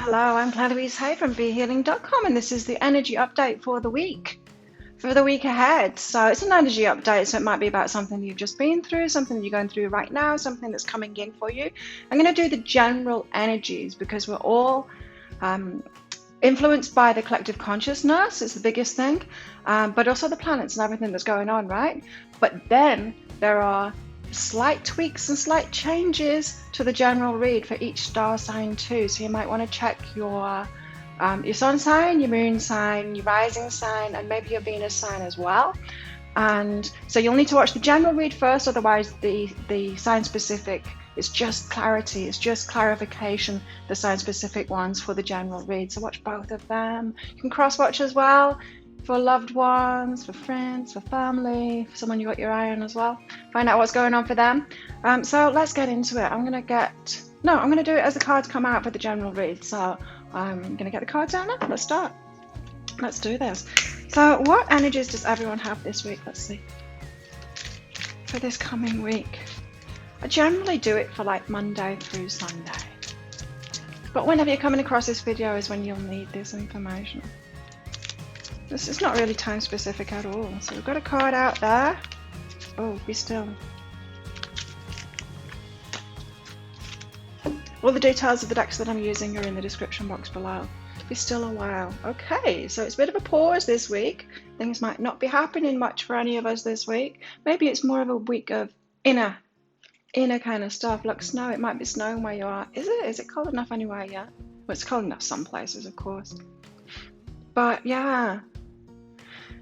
Hello, I'm Louise Hay from BeHealing.com, and this is the energy update for the week ahead. So it's an energy update, so it might be about something you've just been through, something you're going through right now, something that's coming in for you. I'm going to do the general energies because we're all influenced by the collective consciousness. It's the biggest thing, but also the planets and everything that's going on, right? But then there are slight tweaks and slight changes to the general read for each star sign too. So you might want to check your sun sign, your moon sign, your rising sign, and maybe your Venus sign as well. And so you'll need to watch the general read first, otherwise the sign specific is just clarity, it's just clarification, the sign specific ones for the general read. So watch both of them. You can cross watch as well for loved ones, for friends, for family, for someone you got your eye on as well. Find out what's going on for them. So let's get into it. I'm going to do it as the cards come out for the general read. So I'm going to get the cards out now. Let's start. Let's do this. So what energies does everyone have this week? Let's see. For this coming week. I generally do it for like Monday through Sunday. But whenever you're coming across this video is when you'll need this information. This is not really time specific at all. So we've got a card out there. Oh, be still. All the details of the decks that I'm using are in the description box below. Be still a while. Okay, so it's a bit of a pause this week. Things might not be happening much for any of us this week. Maybe it's more of a week of inner kind of stuff, like snow. It might be snowing where you are. Is it? Is it cold enough anywhere yet? Well, it's cold enough some places, of course. But yeah.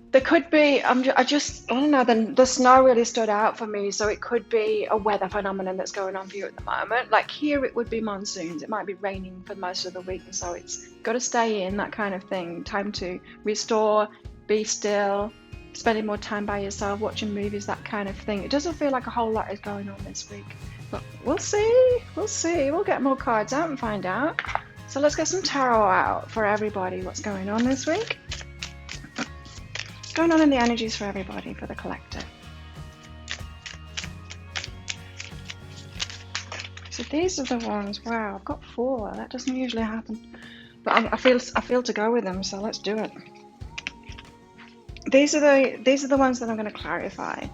There could be, I don't know, the snow really stood out for me, so it could be a weather phenomenon that's going on for you at the moment. Like here it would be monsoons, it might be raining for most of the week, and so it's got to stay in, that kind of thing. Time to restore, be still, spending more time by yourself, watching movies, that kind of thing. It doesn't feel like a whole lot is going on this week, but we'll see, we'll get more cards out and find out. So let's get some tarot out for everybody. What's going on this week? Going on in the energies for everybody, for the collective. So these are the ones. Wow, I've got 4. That doesn't usually happen, but I feel to go with them. So let's do it. These are the ones that I'm going to clarify.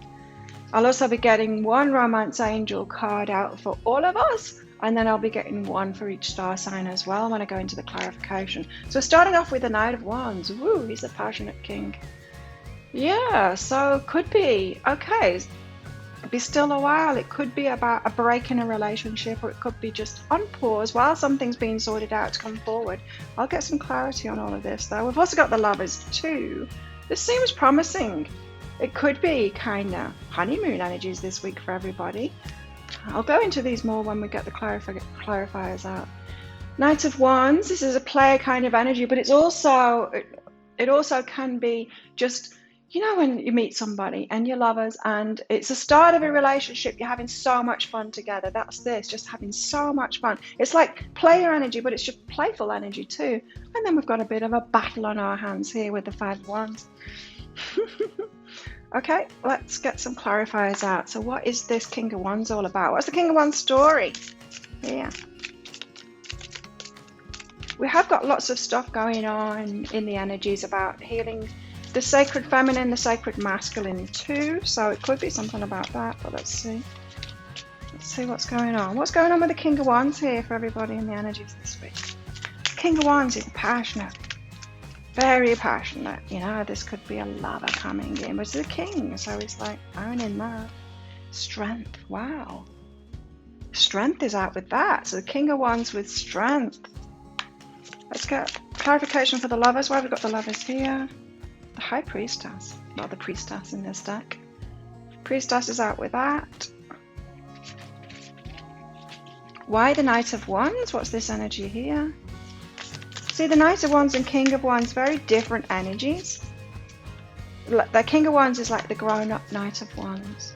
I'll also be getting 1 romance angel card out for all of us, and then I'll be getting 1 for each star sign as well when I go into the clarification. So starting off with the Knight of Wands. Woo, he's a passionate king. Yeah, so could be, okay, be still a while. It could be about a break in a relationship, or it could be just on pause while something's being sorted out to come forward. I'll get some clarity on all of this though. We've also got the Lovers too. This seems promising. It could be kind of honeymoon energies this week for everybody. I'll go into these more when we get the clarifiers out. Knight of Wands, this is a player kind of energy, but it's also, it also can be just, you know, when you meet somebody and you're lovers and it's the start of a relationship, you're having so much fun together. That's this, just having so much fun. It's like player energy, but it's just playful energy too. And then we've got a bit of a battle on our hands here with the 5 of Wands. Okay, let's get some clarifiers out. So what is this King of Wands all about? What's the King of Wands story? Yeah. We have got lots of stuff going on in the energies about healing the sacred feminine, the sacred masculine too. So it could be something about that, but let's see. Let's see what's going on. What's going on with the King of Wands here for everybody in the energies this week? King of Wands is passionate. Very passionate. You know, this could be a lover coming in, but it's a king, so he's like owning that. Strength. Wow. Strength is out with that. So the King of Wands with strength. Let's get clarification for the Lovers. Why have we got the Lovers here? The High Priestess. Not the Priestess in this deck. Priestess is out with that. Why the Knight of Wands? What's this energy here? See, the Knight of Wands and King of Wands, very different energies. The King of Wands is like the grown-up Knight of Wands.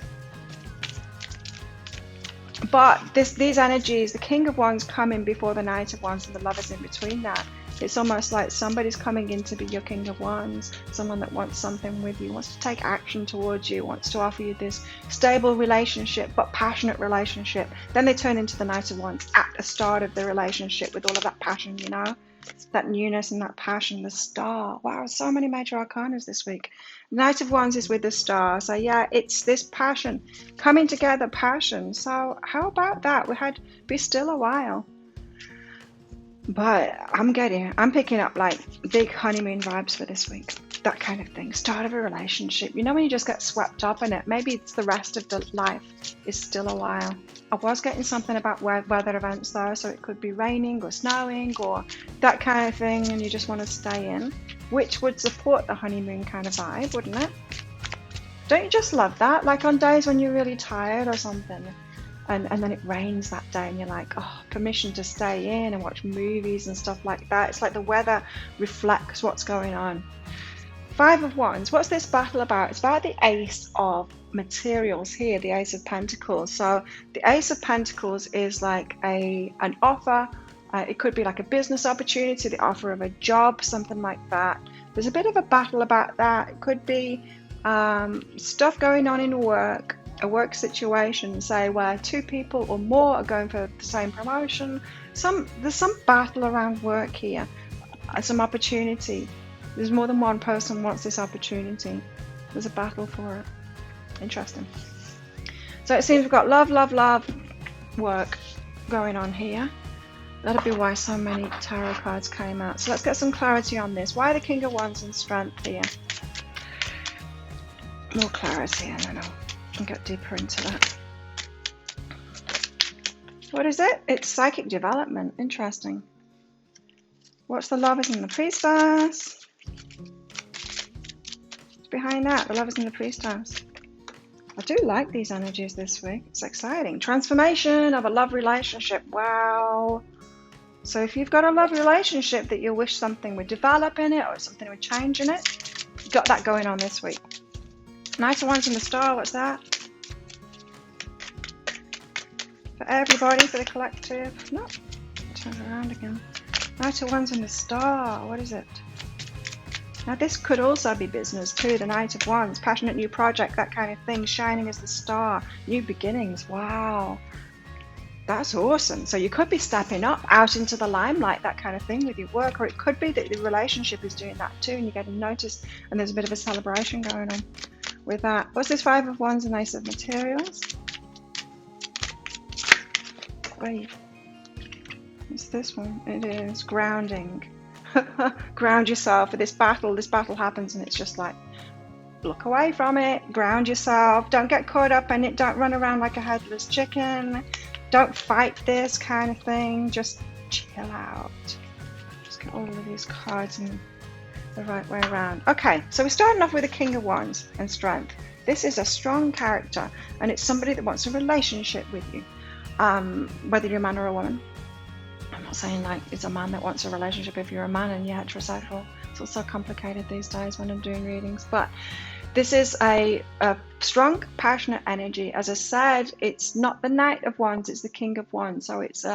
But these energies, the King of Wands come in before the Knight of Wands and the Lovers in between that. It's almost like somebody's coming in to be your King of Wands, someone that wants something with you, wants to take action towards you, wants to offer you this stable relationship, but passionate relationship. Then they turn into the Knight of Wands at the start of the relationship with all of that passion, you know, that newness and that passion, the Star. Wow, so many major arcanas this week. Knight of Wands is with the Star. So yeah, it's this passion, coming together passion. So how about that? We had Be Still a While. But I'm picking up like big honeymoon vibes for this week. That kind of thing. Start of a relationship. You know, when you just get swept up in it, maybe it's the rest of the life is still a while. I was getting something about weather events though, so it could be raining or snowing or that kind of thing, and you just want to stay in, which would support the honeymoon kind of vibe, wouldn't it? Don't you just love that? Like on days when you're really tired or something, and then it rains that day and you're like, oh, permission to stay in and watch movies and stuff like that. It's like the weather reflects what's going on. Five of Wands, what's this battle about? It's about the Ace of Materials here, the Ace of Pentacles. So the Ace of Pentacles is like an offer. It could be like a business opportunity, the offer of a job, something like that. There's a bit of a battle about that. It could be stuff going on in work, a work situation, say, where two people or more are going for the same promotion. There's some battle around work here, some opportunity. There's more than one person wants this opportunity. There's a battle for it. Interesting. So it seems we've got love, love, love, work going on here. That'll be why so many tarot cards came out. So let's get some clarity on this. Why the King of Wands and Strength here? More clarity, and then I'll get deeper into that. What is it? It's psychic development. Interesting. What's the Lovers and the Priestess? What's behind that? The Lovers and the Priestess. I do like these energies this week. It's exciting. Transformation of a love relationship. Wow. So if you've got a love relationship that you wish something would develop in it or something would change in it, you've got that going on this week. Knight of Wands and the Star, what's that? For everybody, for the collective. No, turn it around again. Knight of Wands and the Star, what is it? Now this could also be business too, the Knight of Wands, passionate new project, that kind of thing, shining as the star, new beginnings, wow. That's awesome. So you could be stepping up out into the limelight, that kind of thing with your work, or it could be that the relationship is doing that too and you're getting noticed and there's a bit of a celebration going on with that. What's this Five of Wands and Ace of Materials? Wait, what's this one? It is grounding. Ground yourself for this battle. This battle happens and it's just like, look away from it, ground yourself, don't get caught up in it, don't run around like a headless chicken, don't fight this kind of thing, just chill out. Just get all of these cards in the right way around. Okay, so we're starting off with the King of Wands and Strength. This is a strong character and it's somebody that wants a relationship with you, whether you're a man or a woman. I'm not saying like it's a man that wants a relationship if you're a man and you're heterosexual. It's all so complicated these days when I'm doing readings, but this is a strong, passionate energy. As I said, it's not the Knight of Wands, it's the King of Wands. So it's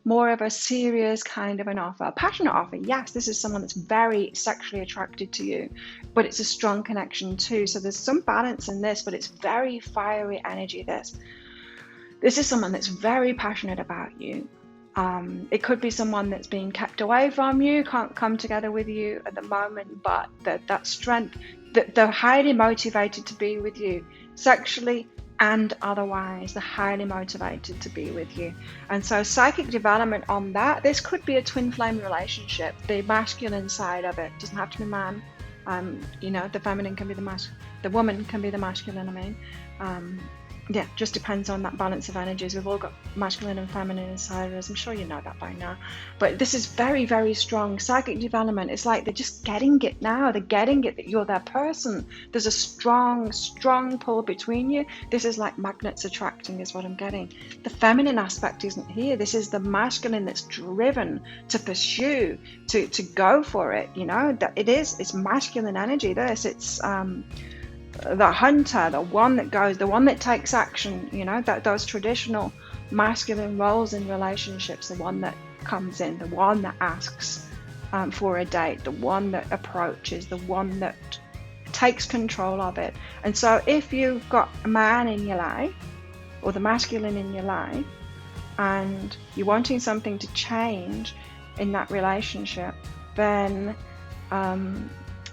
more of a serious kind of an offer, a passionate offer. Yes, this is someone that's very sexually attracted to you, but it's a strong connection too. So there's some balance in this, but it's very fiery energy. This is someone that's very passionate about you. It could be someone that's being kept away from you, can't come together with you at the moment, but that strength, that they're highly motivated to be with you, sexually and otherwise. They're highly motivated to be with you. And so psychic development on that, this could be a twin flame relationship. The masculine side of it doesn't have to be man. You know, the feminine can be the woman can be the masculine, I mean. Yeah, just depends on that balance of energies. We've all got masculine and feminine inside of us. I'm sure you know that by now. But this is very, very strong. Psychic development, it's like they're just getting it now. They're getting it that you're their person. There's a strong, strong pull between you. This is like magnets attracting is what I'm getting. The feminine aspect isn't here. This is the masculine that's driven to pursue, to go for it. You know, that it's masculine energy. It's the hunter, the one that goes, the one that takes action, you know, those traditional masculine roles in relationships, the one that comes in, the one that asks, for a date, the one that approaches, the one that takes control of it. And so if you've got a man in your life, or the masculine in your life, and you're wanting something to change in that relationship, then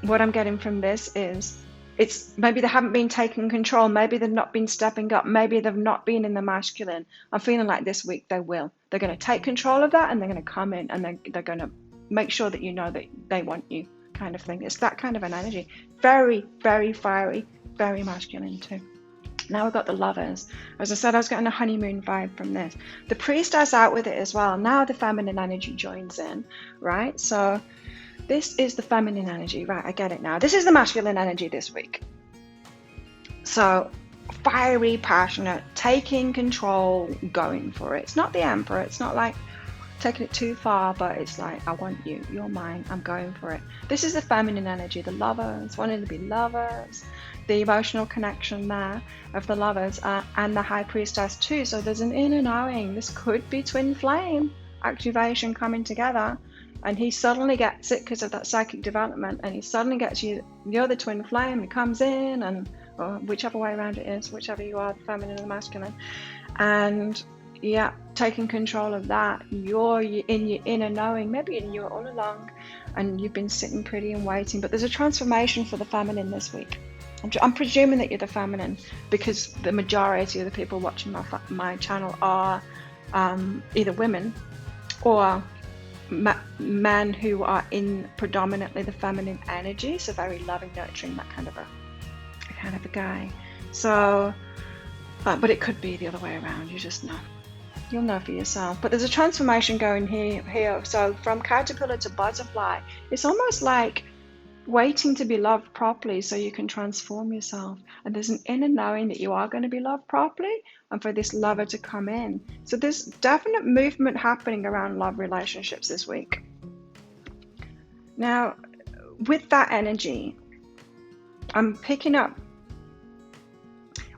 what I'm getting from this is it's maybe they haven't been taking control, maybe they've not been stepping up, maybe they've not been in the masculine. I'm feeling like this week they will. They're going to take control of that, and they're going to come in, and they're going to make sure that you know that they want you, kind of thing. It's that kind of an energy. Very, very fiery, very masculine too. Now we've got the Lovers. As I said, I was getting a honeymoon vibe from this. The Priestess out with it as well. Now the feminine energy joins in, right? So this is the feminine energy, right? I get it now. This is the masculine energy this week. So fiery, passionate, taking control, going for it. It's not the Emperor. It's not like taking it too far, but it's like, I want you, you're mine, I'm going for it. This is the feminine energy, the Lovers, wanting to be lovers, the emotional connection there of the Lovers, and the High Priestess too. So there's an inner knowing. This could be twin flame activation coming together, and he suddenly gets it because of that psychic development, and he suddenly gets you, you're the twin flame. He comes in, and or whichever way around it is, whichever you are, the feminine or the masculine, and yeah, taking control of that. You're in your inner knowing. Maybe you knew it all along and you've been sitting pretty and waiting, but there's a transformation for the feminine this week. I'm presuming that you're the feminine because the majority of the people watching my channel are either women or men who are in predominantly the feminine energy, so very loving, nurturing, that kind of a guy. So but it could be the other way around. You just know. You'll know for yourself. But there's a transformation going here. So from caterpillar to butterfly, it's almost like waiting to be loved properly so you can transform yourself. And there's an inner knowing that you are going to be loved properly, and for this lover to come in. So there's definite movement happening around love relationships this week. Now, with that energy, I'm picking up,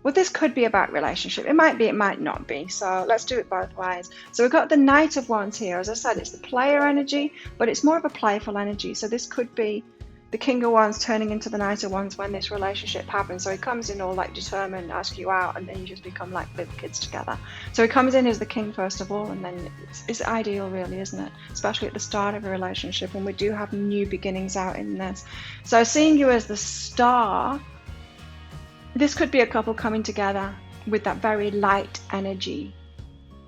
well, this could be about relationship. It might be, it might not be. So let's do it both ways. So we've got the Knight of Wands here. As I said, it's the player energy, but it's more of a playful energy. So this could be the King of Wands turning into the Knight of Wands when this relationship happens. So he comes in all like determined, ask you out, and then you just become like little kids together. So he comes in as the king first of all, and then it's ideal really, isn't it? Especially at the start of a relationship when we do have new beginnings out in this. So seeing you as the star, this could be a couple coming together with that very light energy.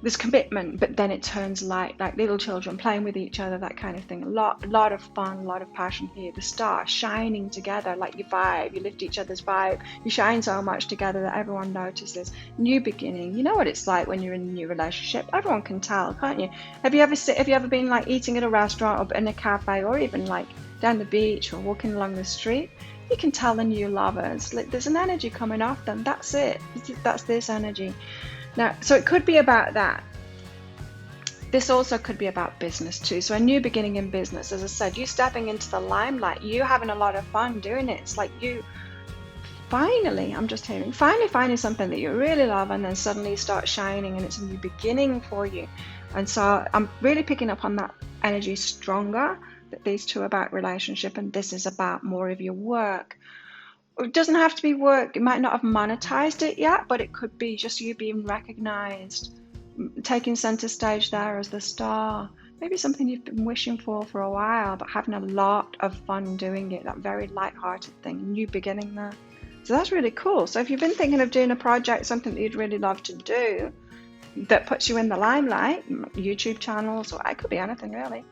There's commitment, but then it turns light, like little children playing with each other, that kind of thing. A lot of fun, a lot of passion here. The stars shining together, like you vibe, you lift each other's vibe. You shine so much together that everyone notices. New beginning. You know what it's like when you're in a new relationship. Everyone can tell, can't you? Have you ever been like eating at a restaurant or in a cafe, or even like down the beach or walking along the street? You can tell the new lovers, like there's an energy coming off them. That's it. That's this energy. Now, so it could be about that. This also could be about business too. So a new beginning in business, as I said, you stepping into the limelight, you having a lot of fun doing it. It's like you finally, I'm just hearing, finally finding something that you really love, and then suddenly you start shining and it's a new beginning for you. And so I'm really picking up on that energy stronger, that these two are about relationship and this is about more of your work. It doesn't have to be work. You might not have monetized it yet, but it could be just you being recognized, taking center stage there as the star. Maybe something you've been wishing for a while, but having a lot of fun doing it, that very light-hearted thing, new beginning there. So that's really cool. So if you've been thinking of doing a project, something that you'd really love to do, that puts you in the limelight, YouTube channels, or it could be anything really.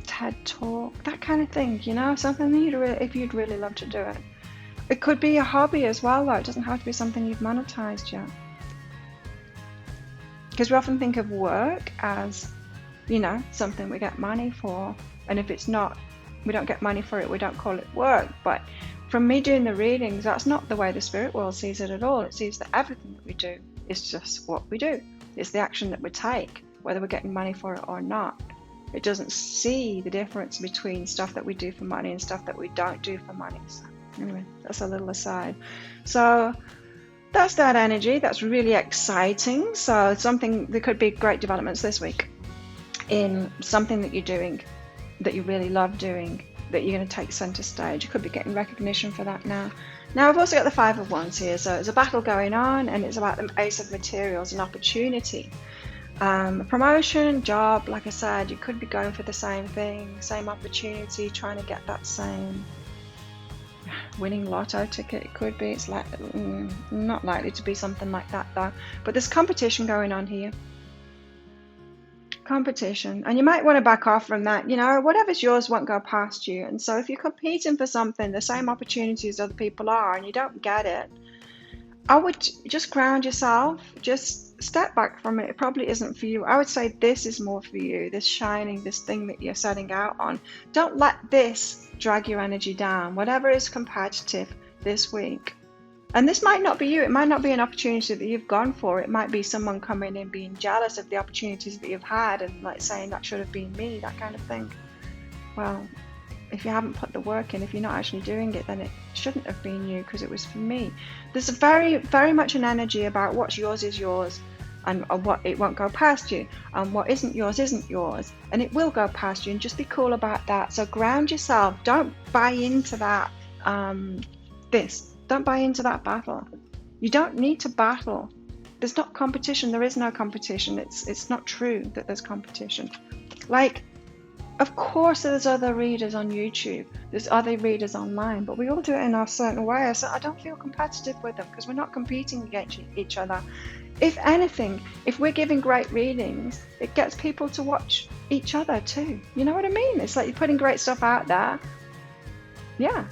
TED Talk, that kind of thing, you know, something that if you'd really love to do it. It could be a hobby as well, though. It doesn't have to be something you've monetized yet. Because we often think of work as, you know, something we get money for. And if it's not, we don't get money for it, we don't call it work. But from me doing the readings, that's not the way the spirit world sees it at all. It sees that everything that we do is just what we do. It's the action that we take, whether we're getting money for it or not. It doesn't see the difference between stuff that we do for money and stuff that we don't do for money. So anyway, that's a little aside. So that's that energy. That's really exciting. So there could be great developments this week in something that you're doing that you really love doing, that you're going to take center stage. You could be getting recognition for that now. Now, I've also got the Five of Wands here, so it's a battle going on, and it's about the Ace of Materials and opportunity. Promotion, job, like I said, you could be going for the same thing, same opportunity, trying to get that same winning lotto ticket. It could be. It's like not likely to be something like that though. But there's competition going on here. Competition, and you might want to back off from that. You know, whatever's yours won't go past you. And so if you're competing for something, the same opportunities other people are, and you don't get it, I would just ground yourself. Just step back from it. It probably isn't for you. I would say this is more for you. This shining, this thing that you're setting out on. Don't let this drag your energy down. Whatever is competitive this week. And this might not be you. It might not be an opportunity that you've gone for. It might be someone coming in being jealous of the opportunities that you've had and like saying that should have been me, that kind of thing. Well, if you haven't put the work in, if you're not actually doing it, then it shouldn't have been you because it was for me. There's a very, very much an energy about what's yours is yours, and what it won't go past you, and what isn't yours, and it will go past you, and just be cool about that. So ground yourself. Don't buy into that don't buy into that battle. You don't need to battle. There's not competition. There is no competition. It's not true that there's competition. Like, of course there's other readers on YouTube, there's other readers online, but we all do it in our certain way. So I don't feel competitive with them because we're not competing against each other. If anything, if we're giving great readings, it gets people to watch each other too. You know what I mean? It's like you're putting great stuff out there. Yeah.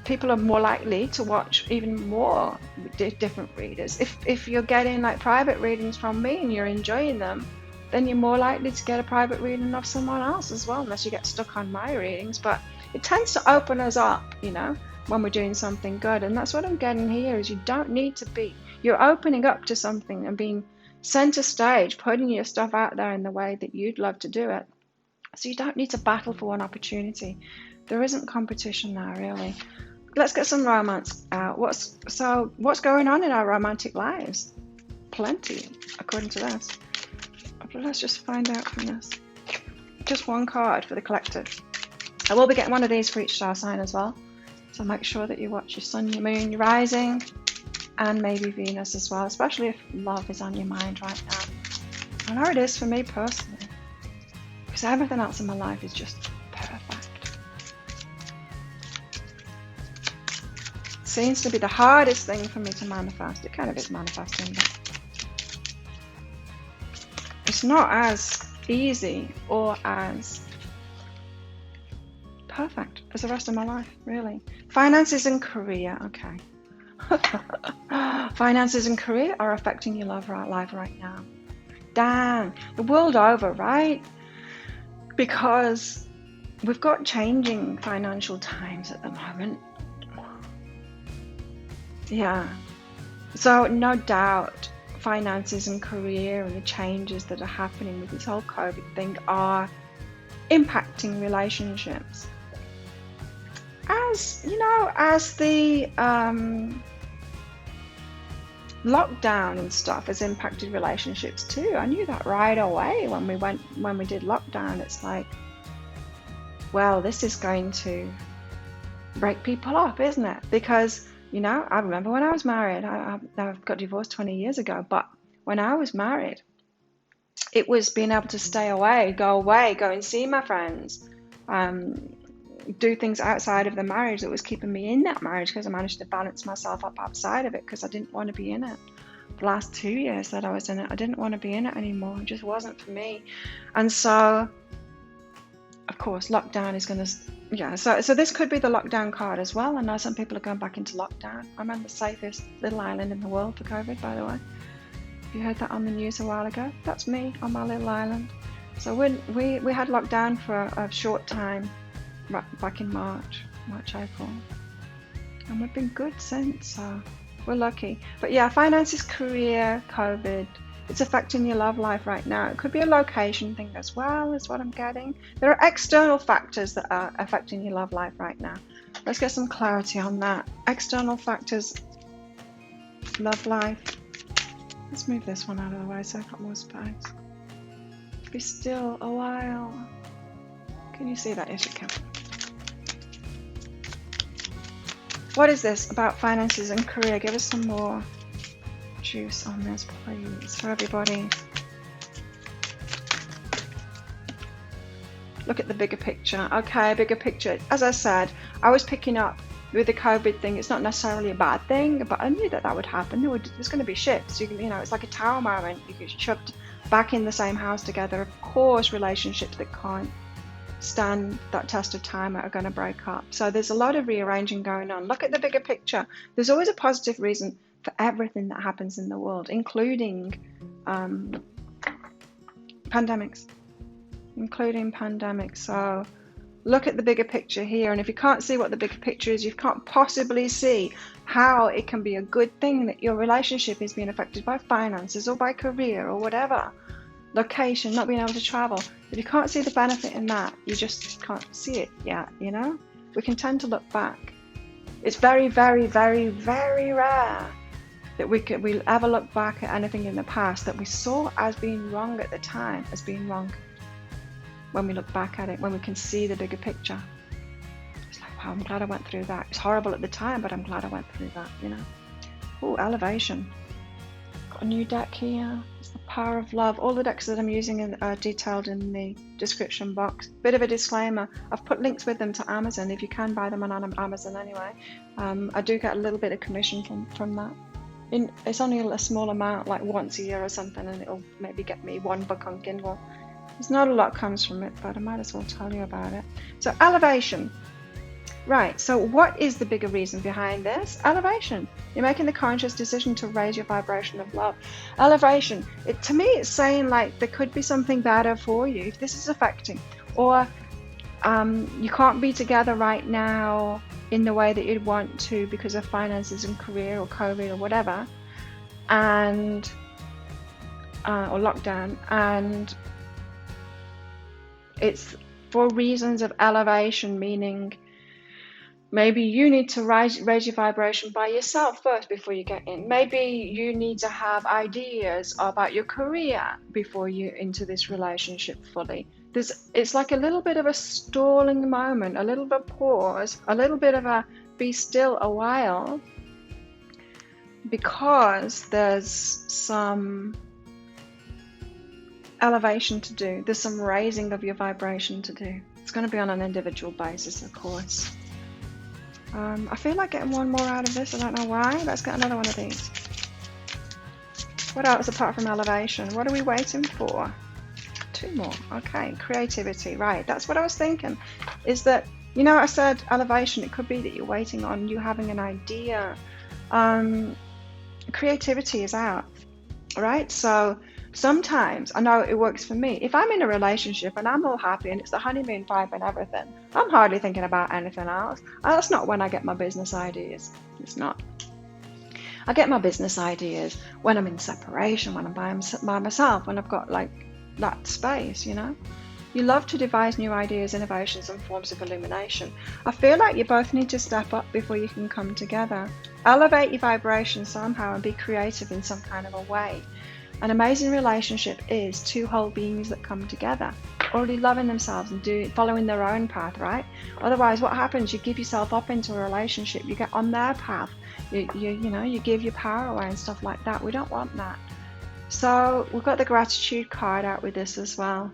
People are more likely to watch even more different readers. If you're getting like private readings from me and you're enjoying them, then you're more likely to get a private reading of someone else as well, unless you get stuck on my readings. But it tends to open us up, you know, when we're doing something good. And that's what I'm getting here, is you don't need to be. You're opening up to something and being center stage, putting your stuff out there in the way that you'd love to do it. So you don't need to battle for one opportunity. There isn't competition now, really. Let's get some romance out. What's going on in our romantic lives? Plenty, according to this. But let's just find out from this. Just one card for the collective. I will be getting one of these for each star sign as well. So make sure that you watch your sun, your moon, your rising, and maybe Venus as well, especially if love is on your mind right now. I know it is for me personally, because everything else in my life is just perfect. Seems to be the hardest thing for me to manifest. It kind of is manifesting, but it's not as easy or as perfect as the rest of my life, really. Finances and career, okay. Finances and career are affecting your love life right now. Damn, the world over, right? Because we've got changing financial times at the moment. Yeah, so no doubt finances and career and the changes that are happening with this whole COVID thing are impacting relationships. As you know, as the lockdown and stuff has impacted relationships too. I knew that right away when we did lockdown. It's like, well, this is going to break people up, isn't it? Because you know, I remember when I was married, I got divorced 20 years ago, but when I was married, it was being able to stay away, go and see my friends, do things outside of the marriage that was keeping me in that marriage, because I managed to balance myself up outside of it because I didn't want to be in it. The last 2 years that I was in it, I didn't want to be in it anymore. It just wasn't for me. And so, of course, lockdown is going to... Yeah, so this could be the lockdown card as well. I know some people are going back into lockdown. I'm on the safest little island in the world for COVID, by the way. If you heard that on the news a while ago, that's me on my little island. So we had lockdown for a short time back in March, April. And we've been good since, so we're lucky. But yeah, finances, career, COVID, it's affecting your love life right now. It could be a location thing as well, is what I'm getting. There are external factors that are affecting your love life right now. Let's get some clarity on that. External factors, love life. Let's move this one out of the way so I've got more space. Be still a while. Can you see that? Yes, you can. What is this about finances and career? Give us some more juice on this, please, for everybody. Look at the bigger picture. Okay, bigger picture. As I said, I was picking up with the COVID thing. It's not necessarily a bad thing, but I knew that that would happen. There's going to be shifts. You know, it's like a tower moment. You get shoved back in the same house together. Of course, relationships that can't stand that test of time are going to break up. So there's a lot of rearranging going on. Look at the bigger picture. There's always a positive reason for everything that happens in the world, including pandemics. So look at the bigger picture here, and if you can't see what the bigger picture is, you can't possibly see how it can be a good thing that your relationship is being affected by finances or by career or whatever, location, not being able to travel. If you can't see the benefit in that, you just can't see it yet, you know. We can tend to look back. It's very, very, very, very rare that we'll ever look back at anything in the past that we saw as being wrong at the time as being wrong. When we look back at it, when we can see the bigger picture, it's like, wow, I'm glad I went through that. It's horrible at the time, but I'm glad I went through that, you know. Oh, elevation. Got a new deck here. It's the power of love. All the decks that I'm using are detailed in the description box. Bit of a disclaimer, I've put links with them to Amazon if you can buy them on Amazon anyway. I do get a little bit of commission from that. It's only a small amount, like once a year or something, and it'll maybe get me one book on Kindle. There's not a lot comes from it, but I might as well tell you about it. So elevation. Right, so what is the bigger reason behind this? Elevation. You're making the conscious decision to raise your vibration of love. Elevation. To me, it's saying like there could be something better for you if this is affecting. Or you can't be together right now in the way that you'd want to because of finances and career or COVID or whatever. And or lockdown. And it's for reasons of elevation, meaning maybe you need to raise your vibration by yourself first before you get in. Maybe you need to have ideas about your career before you're into this relationship fully. It's like a little bit of a stalling moment, a little bit of pause, a little bit of a be still a while, because there's some elevation to do. There's some raising of your vibration to do. It's going to be on an individual basis, of course. I feel like getting one more out of this. I don't know why. Let's get another one of these. What else apart from elevation? What are we waiting for? Two more. Okay, creativity. Right, that's what I was thinking. Is that, you know, I said elevation. It could be that you're waiting on you having an idea. Creativity is out. Right, so sometimes, I know it works for me, if I'm in a relationship and I'm all happy and it's the honeymoon vibe and everything, I'm hardly thinking about anything else. That's not when I get my business ideas. It's not. I get my business ideas when I'm in separation, when I'm by myself, when I've got like that space, you know. You love to devise new ideas, innovations and forms of illumination. I feel like you both need to step up before you can come together. Elevate your vibration somehow and be creative in some kind of a way. An amazing relationship is two whole beings that come together, already loving themselves and following their own path, right? Otherwise, what happens? You give yourself up into a relationship. You get on their path. You give your power away and stuff like that. We don't want that. So we've got the gratitude card out with this as well.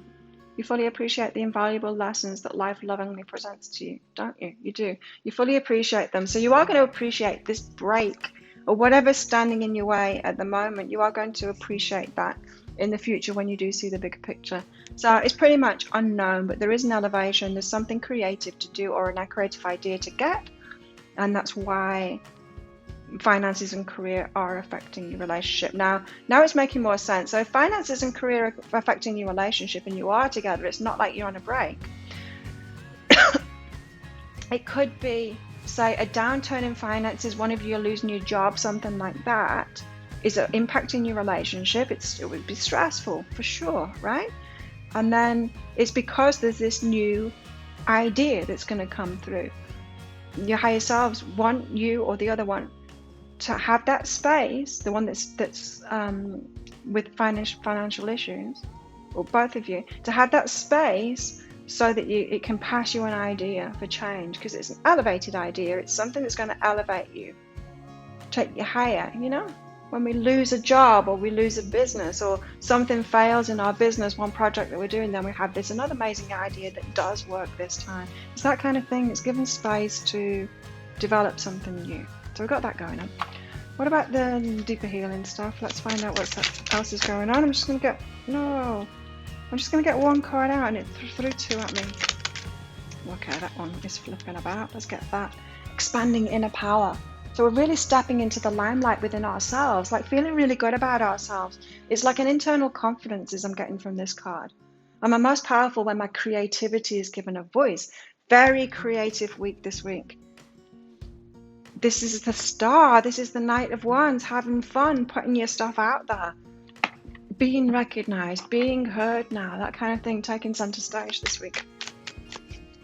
You fully appreciate the invaluable lessons that life lovingly presents to you, don't you? You do. You fully appreciate them. So you are going to appreciate this break or whatever's standing in your way at the moment. You are going to appreciate that in the future when you do see the bigger picture. So it's pretty much unknown, but there is an elevation. There's something creative to do or a creative idea to get. And that's why finances and career are affecting your relationship. Now it's making more sense. So if finances and career are affecting your relationship and you are together, it's not like you're on a break. It could be, say, a downturn in finances, one of you are losing your job, something like that is impacting your relationship. It would be stressful for sure, right? And then it's because there's this new idea that's going to come through. Your higher selves want you or the other one to have that space, the one that's with financial issues, or both of you, to have that space so that it can pass you an idea for change, because it's an elevated idea. It's something that's going to elevate you, take you higher, you know? When we lose a job or we lose a business or something fails in our business, one project that we're doing, then we have this another amazing idea that does work this time. It's that kind of thing. It's given space to develop something new. So we've got that going on. What about the deeper healing stuff? Let's find out what else is going on. I'm just going to get one card out and it threw two at me. Okay, that one is flipping about. Let's get that. Expanding inner power. So we're really stepping into the limelight within ourselves, like feeling really good about ourselves. It's like an internal confidence as I'm getting from this card. I'm most powerful when my creativity is given a voice. Very creative week this week. This is the star. This is the Knight of Wands, having fun, putting your stuff out there. Being recognized, being heard now, that kind of thing, taking center stage this week.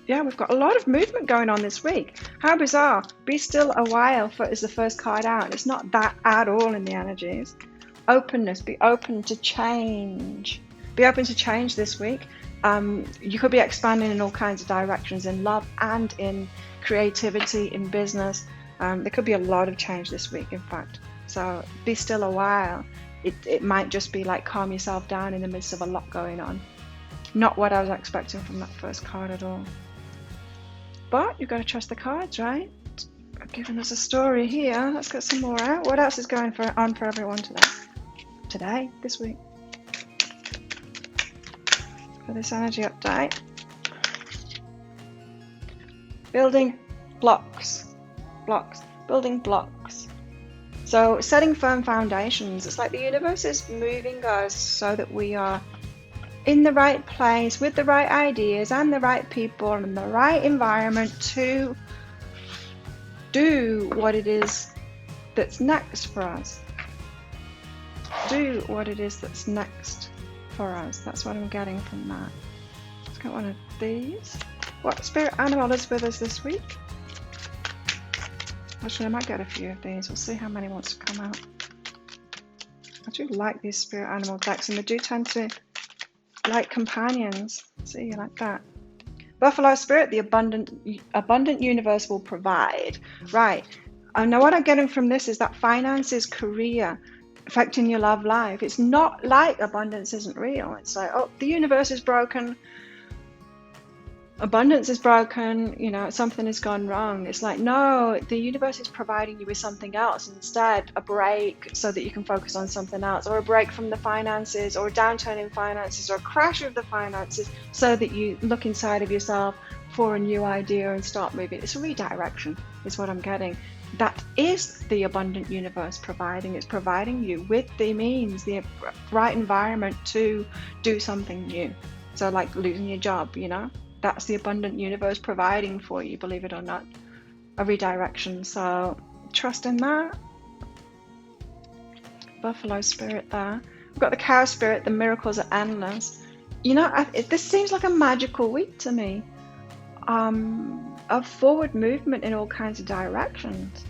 Yeah, we've got a lot of movement going on this week. How bizarre. Be still a while is the first card out. It's not that at all in the energies. Openness. Be open to change. Be open to change this week. You could be expanding in all kinds of directions, in love and in creativity, in business. There could be a lot of change this week, in fact. So be still a while. It might just be like calm yourself down in the midst of a lot going on. Not what I was expecting from that first card at all. But you've got to trust the cards, right? I've given us a story here. Let's get some more out. What else is going on for everyone today, this week? For this energy update. Building blocks. Building blocks. So setting firm foundations. It's like the universe is moving us so that we are in the right place with the right ideas and the right people and the right environment to do what it is that's next for us. Do what it is that's next for us. That's what I'm getting from that. Let's get one of these. What spirit animal is with us this week? Actually, I might get a few of these. We'll see how many wants to come out. I do like these spirit animal decks, and they do tend to like companions. See, you like that. Buffalo spirit, the abundant universe will provide. Right. I know what I'm getting from this is that finances, career, affecting your love life. It's not like abundance isn't real. It's like, oh, the universe is broken. Abundance is broken, you know, something has gone wrong. It's like, no, the universe is providing you with something else instead, a break so that you can focus on something else, or a break from the finances, or a downturn in finances, or a crash of the finances so that you look inside of yourself for a new idea and start moving. It's a redirection is what I'm getting. That is the abundant universe providing. It's providing you with the means, the right environment to do something new. So like losing your job, you know, that's the abundant universe providing for you, believe it or not, a redirection. So trust in that. Buffalo spirit there. We've got the cow spirit, the miracles are endless. You know, this seems like a magical week to me. Of forward movement in all kinds of directions.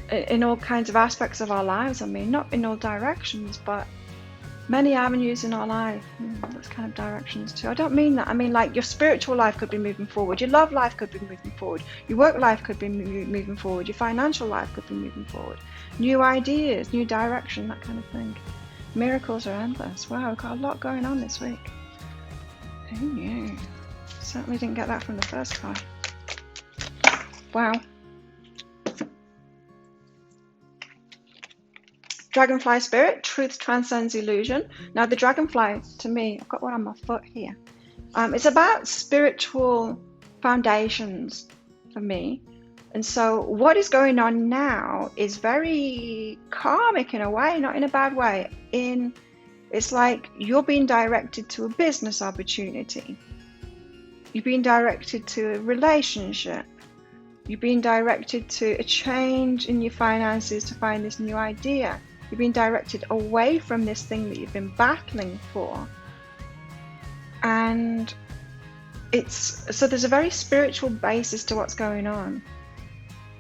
In all kinds of aspects of our lives, I mean, not in all directions, but many avenues in our life. Those kind of directions too. I don't mean that. I mean, like, your spiritual life could be moving forward. Your love life could be moving forward. Your work life could be moving forward. Your financial life could be moving forward. New ideas, new direction, that kind of thing. Miracles are endless. Wow, we've got a lot going on this week. Who knew? Certainly didn't get that from the first card. Wow. Dragonfly spirit, truth transcends illusion. Now the dragonfly, to me, I've got one on my foot here. It's about spiritual foundations for me. And so what is going on now is very karmic in a way, not in a bad way. It's like you're being directed to a business opportunity. You're being directed to a relationship. You're being directed to a change in your finances to find this new idea. You're being directed away from this thing that you've been battling for. And so there's a very spiritual basis to what's going on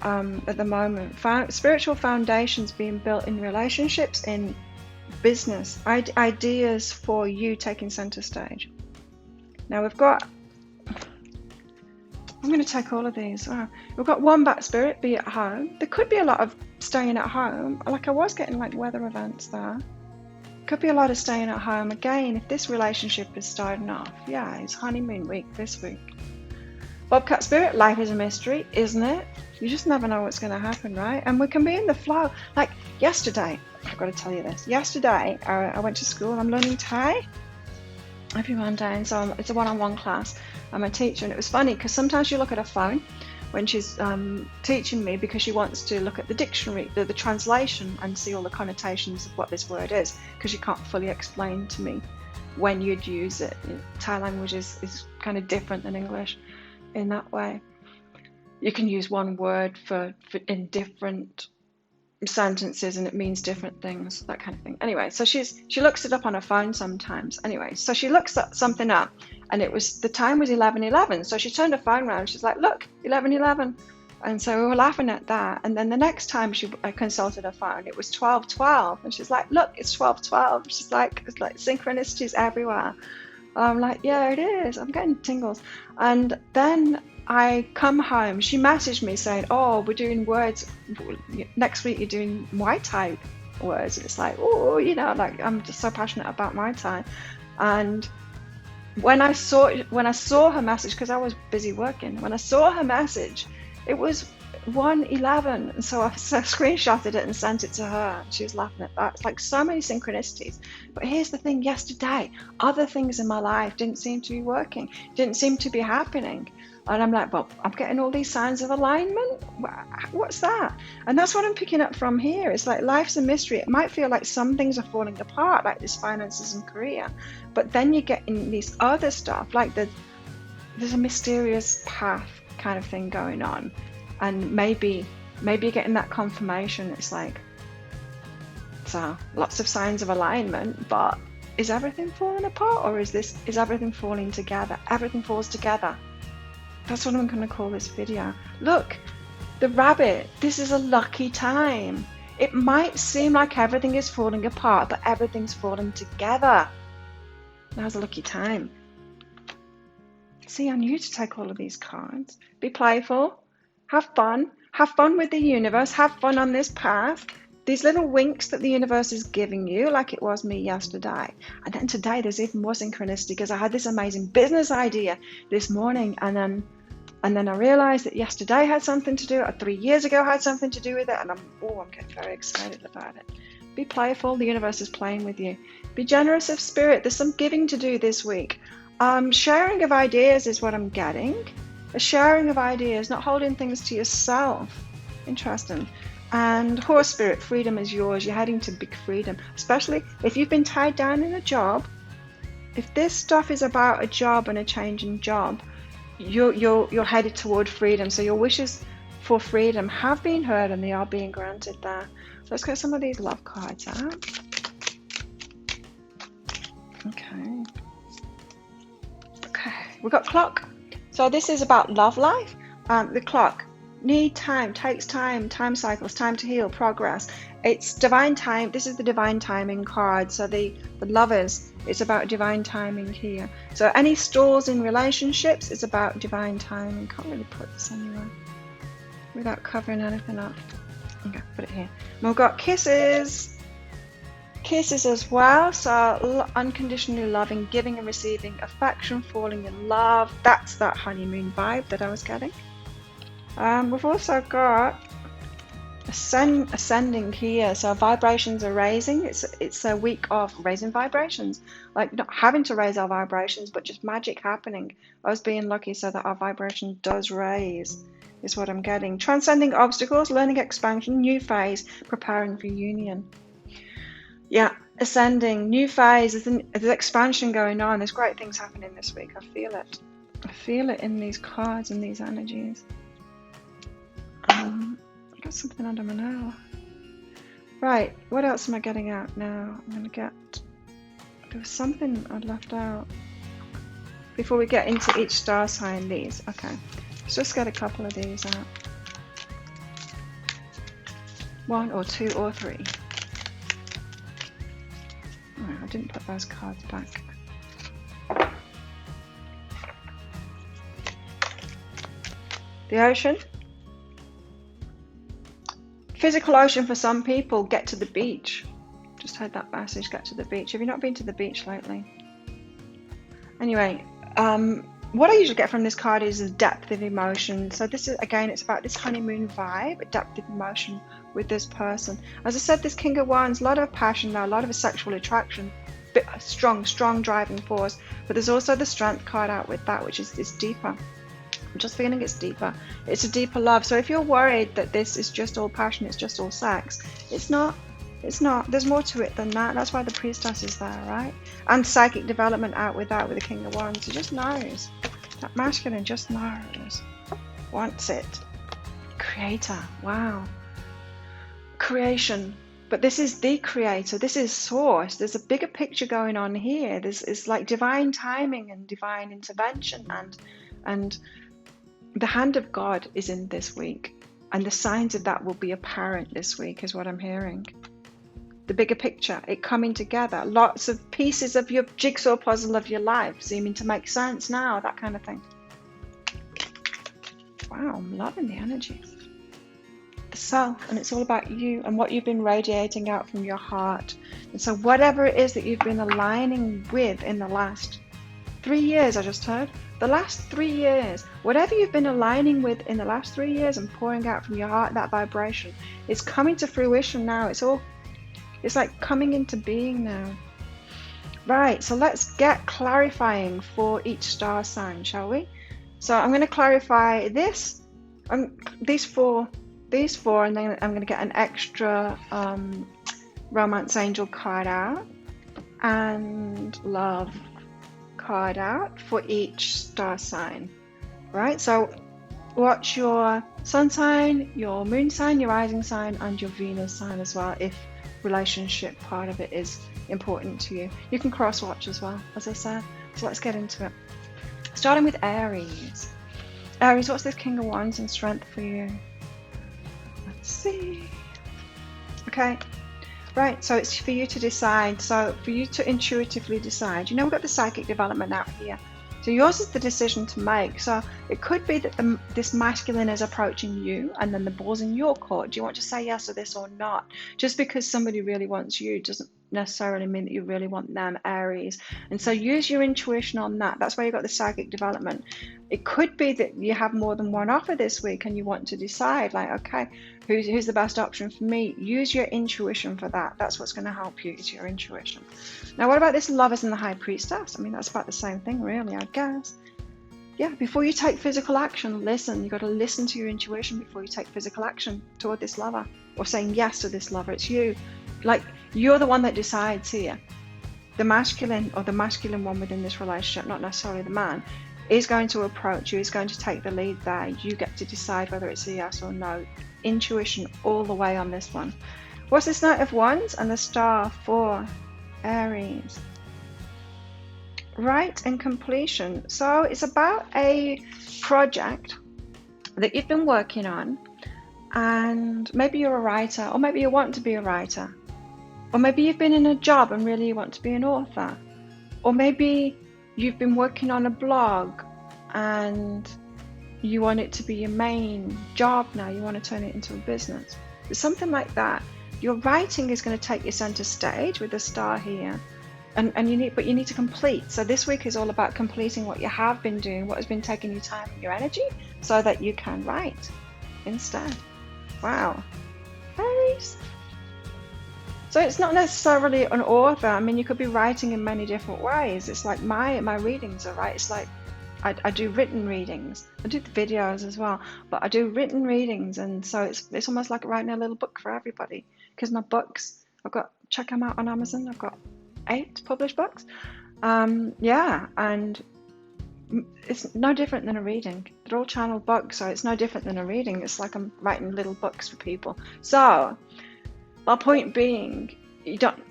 at the moment. Spiritual foundations being built in relationships, in business, ideas for you taking center stage. Now we've got, I'm going to take all of these. Wow. We've got wombat spirit, be at home. There could be a lot of staying at home. Like I was getting like weather events there. Could be a lot of staying at home. Again, if this relationship is starting off, yeah, it's honeymoon week this week. Bobcat spirit, life is a mystery, isn't it? You just never know what's going to happen, right? And we can be in the flow. Like yesterday, I've got to tell you this. Yesterday, I went to school. I'm learning Thai every Monday, and so it's a one-on-one class. I'm a teacher, and it was funny because sometimes you look at a phone when she's teaching me, because she wants to look at the dictionary, the translation, and see all the connotations of what this word is, because you can't fully explain to me when you'd use it. Thai language is kind of different than English in that way. You can use one word for in different sentences and it means different things, that kind of thing. Anyway, so she looks it up on her phone sometimes. Anyway, so she looks something up, and the time was 11:11. So she turned her phone around and she's like, look, 11:11. And so we were laughing at that. And then the next time I consulted her phone, it was 12:12. And she's like, look, it's 12:12. She's like, it's like synchronicities everywhere. I'm like, yeah, it is. I'm getting tingles. And then I come home. She messaged me saying, oh, we're doing words. Next week you're doing Muay Thai words. And it's like, oh, you know, like I'm just so passionate about Muay Thai. And when I saw her message, because I was busy working, when I saw her message, it was 1:11. And so I screenshotted it and sent it to her. She was laughing at that. It's like so many synchronicities. But here's the thing, yesterday, other things in my life didn't seem to be working, didn't seem to be happening. And I'm like, well, I'm getting all these signs of alignment. What's that? And that's what I'm picking up from here. It's like life's a mystery. It might feel like some things are falling apart, like this finances and career. But then you get in these other stuff, like there's a mysterious path kind of thing going on. And maybe you're getting that confirmation. It's like, so lots of signs of alignment, but is everything falling apart, or is everything falling together? Everything falls together. That's what I'm going to call this video. Look, the rabbit. This is a lucky time. It might seem like everything is falling apart, but everything's falling together. Now's a lucky time. See, I knew to take all of these cards. Be playful. Have fun. Have fun with the universe. Have fun on this path. These little winks that the universe is giving you, like it was me yesterday. And then today there's even more synchronicity, because I had this amazing business idea this morning, and then I realized that yesterday had something to do, or 3 years ago had something to do with it, and I'm getting very excited about it. Be playful. The universe is playing with you. Be generous of spirit. There's some giving to do this week. Sharing of ideas is what I'm getting. A sharing of ideas, not holding things to yourself. Interesting. And horse spirit, freedom is yours. You're heading to big freedom, especially if you've been tied down in a job. If this stuff is about a job and a change in job, you're headed toward freedom. So your wishes for freedom have been heard and they are being granted there. So let's get some of these love cards out. Okay, we've got clock. So this is about love life. The clock. Need time, takes time, time cycles, time to heal, progress. It's divine time. This is the divine timing card. So the lovers, it's about divine timing here. So any stalls in relationships, it's about divine timing. Can't really put this anywhere without covering anything up. Okay, put it here. And we've got kisses. Kisses as well. So unconditionally loving, giving and receiving, affection, falling in love. That's that honeymoon vibe that I was getting. We've also got ascending here, so vibrations are raising. It's a week of raising vibrations, like not having to raise our vibrations, but just magic happening. Us being lucky so that our vibration does raise is what I'm getting. Transcending obstacles, learning expansion, new phase, preparing for union. Yeah, ascending, new phase. There's expansion going on. There's great things happening this week. I feel it. I feel it in these cards and these energies. I got something under my nail. Right, what else am I getting out now? I'm going to get... There was something I'd left out. Before we get into each star sign, these. Okay, let's just get a couple of these out. 1 or 2 or 3. Oh, I didn't put those cards back. The ocean. Physical ocean for some people, get to the beach. Just heard that message, get to the beach. Have you not been to the beach lately? Anyway, what I usually get from this card is a depth of emotion. So this is, again, it's about this honeymoon vibe, a depth of emotion with this person. As I said, this King of Wands, a lot of passion now, a lot of sexual attraction, strong driving force. But there's also the Strength card out with that, which is deeper. I'm just feeling it's deeper. It's a deeper love. So if you're worried that this is just all passion, it's just all sex, it's not. It's not. There's more to it than that. That's why the Priestess is there, right? And psychic development out with that, with the King of Wands. He just knows. That masculine just knows. Wants it. Creator. Wow. Creation. But this is the creator. This is source. There's a bigger picture going on here. It's like divine timing and divine intervention, and the hand of God is in this week. And the signs of that will be apparent this week, is what I'm hearing. The bigger picture, it coming together, lots of pieces of your jigsaw puzzle of your life seeming to make sense now, that kind of thing. Wow, I'm loving the energy. The self, and it's all about you and what you've been radiating out from your heart. And so whatever it is that you've been aligning with in the last 3 years, I just heard, the last 3 years, whatever you've been aligning with in the last 3 years and pouring out from your heart, that vibration, is coming to fruition now. It's like coming into being now. Right, so let's get clarifying for each star sign, shall we? So I'm going to clarify this, these four, and then I'm going to get an extra Romance Angel card out and Love card out for each star sign. Right, so what's your sun sign, your moon sign, your rising sign, and your Venus sign as well, if relationship part of it is important to you. You can cross watch as well, as I said. So let's get into it. Starting with Aries. Aries, what's this King of Wands and Strength for you? Let's see. Okay, right, so it's for you to decide. So for you to intuitively decide. You know, we've got the psychic development out here. So yours is the decision to make. So it could be that this masculine is approaching you and then the ball's in your court. Do you want to say yes to this or not? Just because somebody really wants you doesn't necessarily mean that you really want them, Aries. And so use your intuition on that. That's why you've got the psychic development. It could be that you have more than one offer this week and you want to decide, like, okay, who's the best option for me? Use your intuition for that. That's what's going to help you, is your intuition. Now, what about this Lovers and the High Priestess? I mean, that's about the same thing, really, I guess. Yeah, before you take physical action, listen. You've got to listen to your intuition before you take physical action toward this lover, or saying yes to this lover. It's you. Like, you're the one that decides here. The masculine, or the masculine one within this relationship, not necessarily the man, is going to approach you, is going to take the lead there. You get to decide whether it's a yes or no. Intuition all the way on this one. What's this Knight of Wands and the Star for Aries? Right, and completion. So it's about a project that you've been working on, and maybe you're a writer, or maybe you want to be a writer, or maybe you've been in a job and really you want to be an author, or maybe you've been working on a blog and you want it to be your main job now, you want to turn it into a business. It's something like that. Your writing is going to take you center stage with the star here. And you need to complete. So this week is all about completing what you have been doing, what has been taking you time and your energy, so that you can write instead. Wow. Aries. So it's not necessarily an author. I mean, you could be writing in many different ways. It's like my readings are, right? It's like I do written readings. I do the videos as well, but I do written readings, and so it's almost like writing a little book for everybody. Because my books, check them out on Amazon. I've got 8 published books. Yeah, and it's no different than a reading. They're all channeled books, so it's no different than a reading. It's like I'm writing little books for people. So, my point being, you don't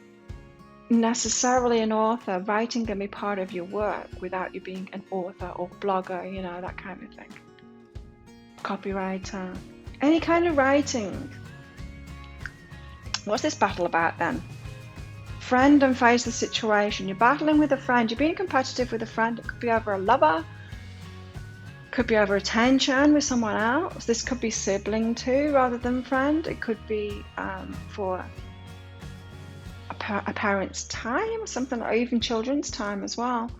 necessarily an author. Writing can be part of your work without you being an author or blogger, you know, that kind of thing. Copywriter, any kind of writing. What's this battle about then? Friend and face the situation. You're battling with a friend. You're being competitive with a friend. It could be over a lover. Could be over attention with someone else. This could be sibling too, rather than friend. It could be for a parent's time or something, or even children's time as well.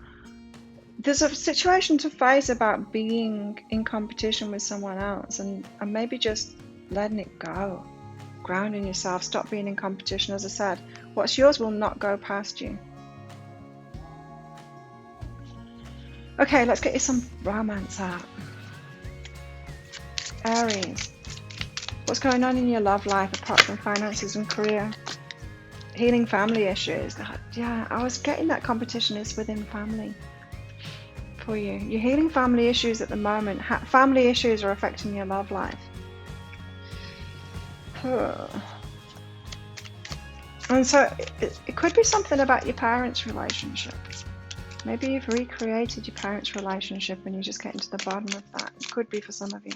There's a situation to face about being in competition with someone else, and maybe just letting it go, grounding yourself, stop being in competition. As I said, what's yours will not go past you. Okay, let's get you some romance out. Aries, what's going on in your love life apart from finances and career? Healing family issues. Yeah, I was getting that competition is within family for you. You're healing family issues at the moment. Family issues are affecting your love life. And so it could be something about your parents' relationship. Maybe you've recreated your parents' relationship and you're just getting to the bottom of that. It could be for some of you.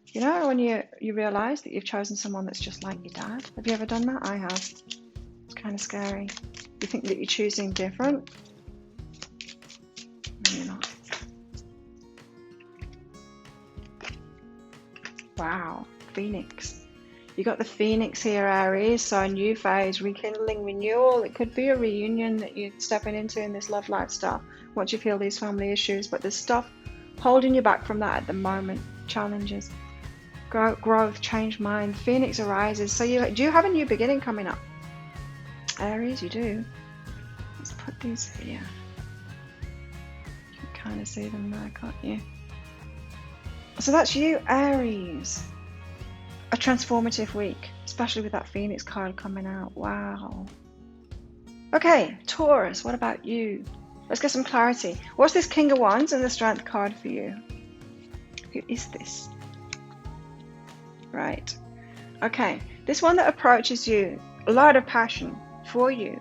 You know, when you realise that you've chosen someone that's just like your dad? Have you ever done that? I have. It's kind of scary. You think that you're choosing different? No, you're not. Wow, Phoenix. You got the Phoenix here, Aries, so a new phase, rekindling, renewal. It could be a reunion that you're stepping into in this love lifestyle once you feel these family issues, but there's stuff holding you back from that at the moment. Challenges, growth, change mind. Phoenix arises. So do you have a new beginning coming up? Aries, you do. Let's put these here. You can kind of see them there, can't you? So that's you, Aries. A transformative week, especially with that Phoenix card coming out. Wow. Okay, Taurus, what about you? Let's get some clarity. What's this King of Wands and the Strength card for you? Who is this? Right. Okay, this one that approaches you, a lot of passion for you,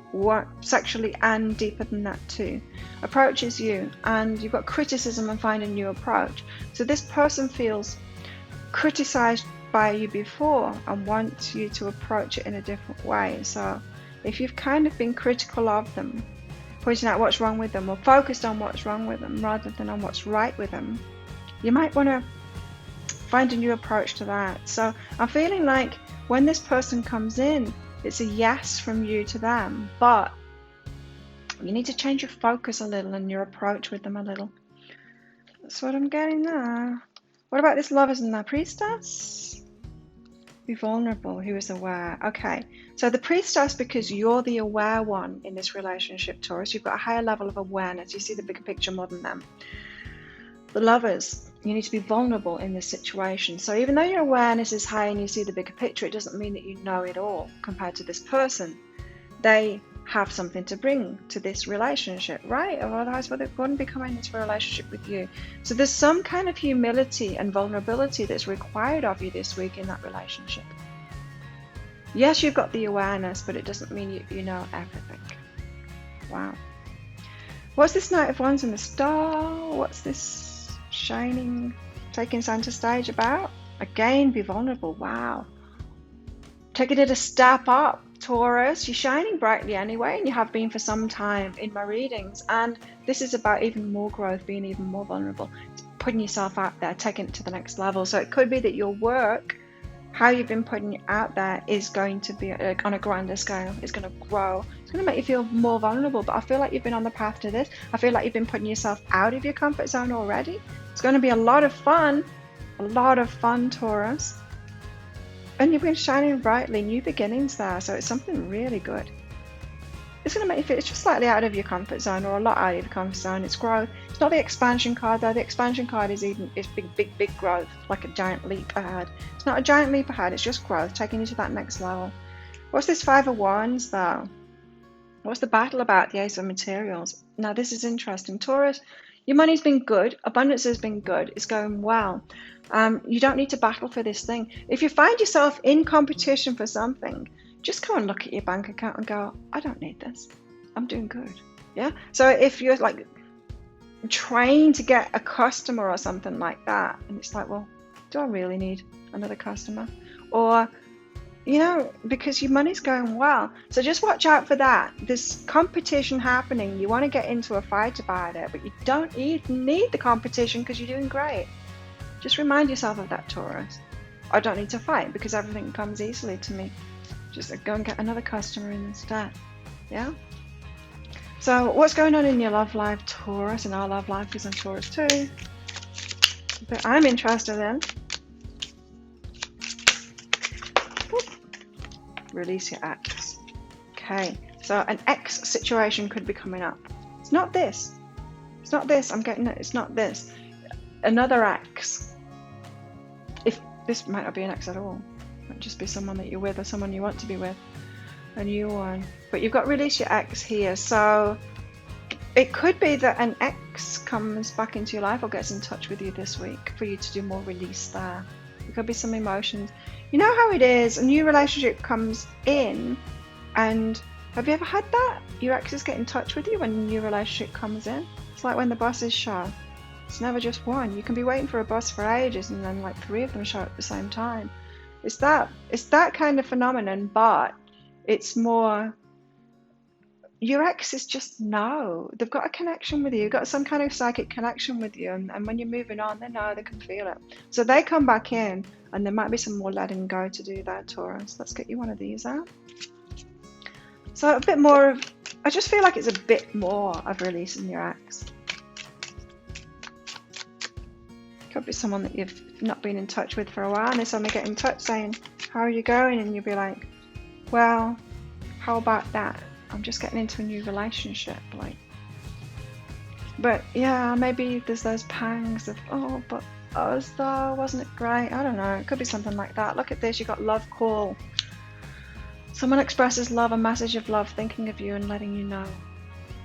sexually and deeper than that too, approaches you, and you've got criticism and find a new approach. So this person feels criticized by you before and wants you to approach it in a different way. So if you've kind of been critical of them, pointing out what's wrong with them or focused on what's wrong with them rather than on what's right with them, you might want to find a new approach to that. So I'm feeling like when this person comes in, it's a yes from you to them, but you need to change your focus a little and your approach with them a little. That's what I'm getting there. What about this Lovers and the Priestess? Be vulnerable, who is aware. Okay, so the Priestess, because you're the aware one in this relationship, Taurus, you've got a higher level of awareness. You see the bigger picture more than them. The Lovers, you need to be vulnerable in this situation. So even though your awareness is high and you see the bigger picture, it doesn't mean that you know it all compared to this person. They have something to bring to this relationship, right? Or otherwise they wouldn't be coming into a relationship with you. So there's some kind of humility and vulnerability that's required of you this week in that relationship. Yes, you've got the awareness, but it doesn't mean you know everything. Wow. What's this Knight of Wands and the Star? What's this shining, taking center stage about? Again, be vulnerable. Wow. Taking it a step up, Taurus. You're shining brightly anyway, and you have been for some time in my readings. And this is about even more growth, being even more vulnerable, putting yourself out there, taking it to the next level. So it could be that your work, how you've been putting it out there, is going to be on a grander scale. It's going to grow. It's going to make you feel more vulnerable. But I feel like you've been on the path to this. I feel like you've been putting yourself out of your comfort zone already. It's going to be a lot of fun, Taurus. And you've been shining brightly, new beginnings there, so it's something really good. It's going to make you feel it's just slightly out of your comfort zone, or a lot out of your comfort zone. It's growth. It's not the expansion card though. The expansion card is big growth, like a giant leap ahead. It's not a giant leap ahead. It's just growth, taking you to that next level. What's this Five of Wands though? What's the battle about? The Ace of Materials. Now this is interesting, Taurus. Your money's been good. Abundance has been good. It's going well. You don't need to battle for this thing. If you find yourself in competition for something, just go and look at your bank account and go, I don't need this. I'm doing good. Yeah. So if you're like trying to get a customer or something like that, and it's like, well, do I really need another customer? Or you know, because your money's going well. So just watch out for that. There's competition happening. You want to get into a fight about it, but you don't even need the competition because you're doing great. Just remind yourself of that, Taurus. I don't need to fight because everything comes easily to me. Just go and get another customer instead. Yeah? So what's going on in your love life, Taurus? And our love life is on Taurus too. But I'm interested in. Release your ex. Okay, so an ex situation could be coming up. It's not this. It's not this. I'm getting it. It's not this. Another ex. If this might not be an ex at all. It might just be someone that you're with or someone you want to be with. A new one. But you've got release your ex here. So it could be that an ex comes back into your life or gets in touch with you this week for you to do more release there. There could be some emotions. You know how it is, a new relationship comes in, and have you ever had that? Your exes get in touch with you when a new relationship comes in. It's like when the buses show. It's never just one. You can be waiting for a bus for ages and then like 3 of them show at the same time. It's that kind of phenomenon, but it's more, your exes just know. They've got a connection with you. You've got some kind of psychic connection with you, and when you're moving on, they know, they can feel it. So they come back in, and there might be some more letting go to do that, Taurus. Let's get you one of these out. So a bit more of, I just feel like it's a bit more of releasing your ex. Could be someone that you've not been in touch with for a while, and they suddenly get in touch saying, how are you going? And you'll be like, well, how about that? I'm just getting into a new relationship, like. But yeah, maybe there's those pangs of, oh, but us though, wasn't it great? I don't know, it could be something like that. Look at this, you got love call. Someone expresses love, a message of love, thinking of you and letting you know.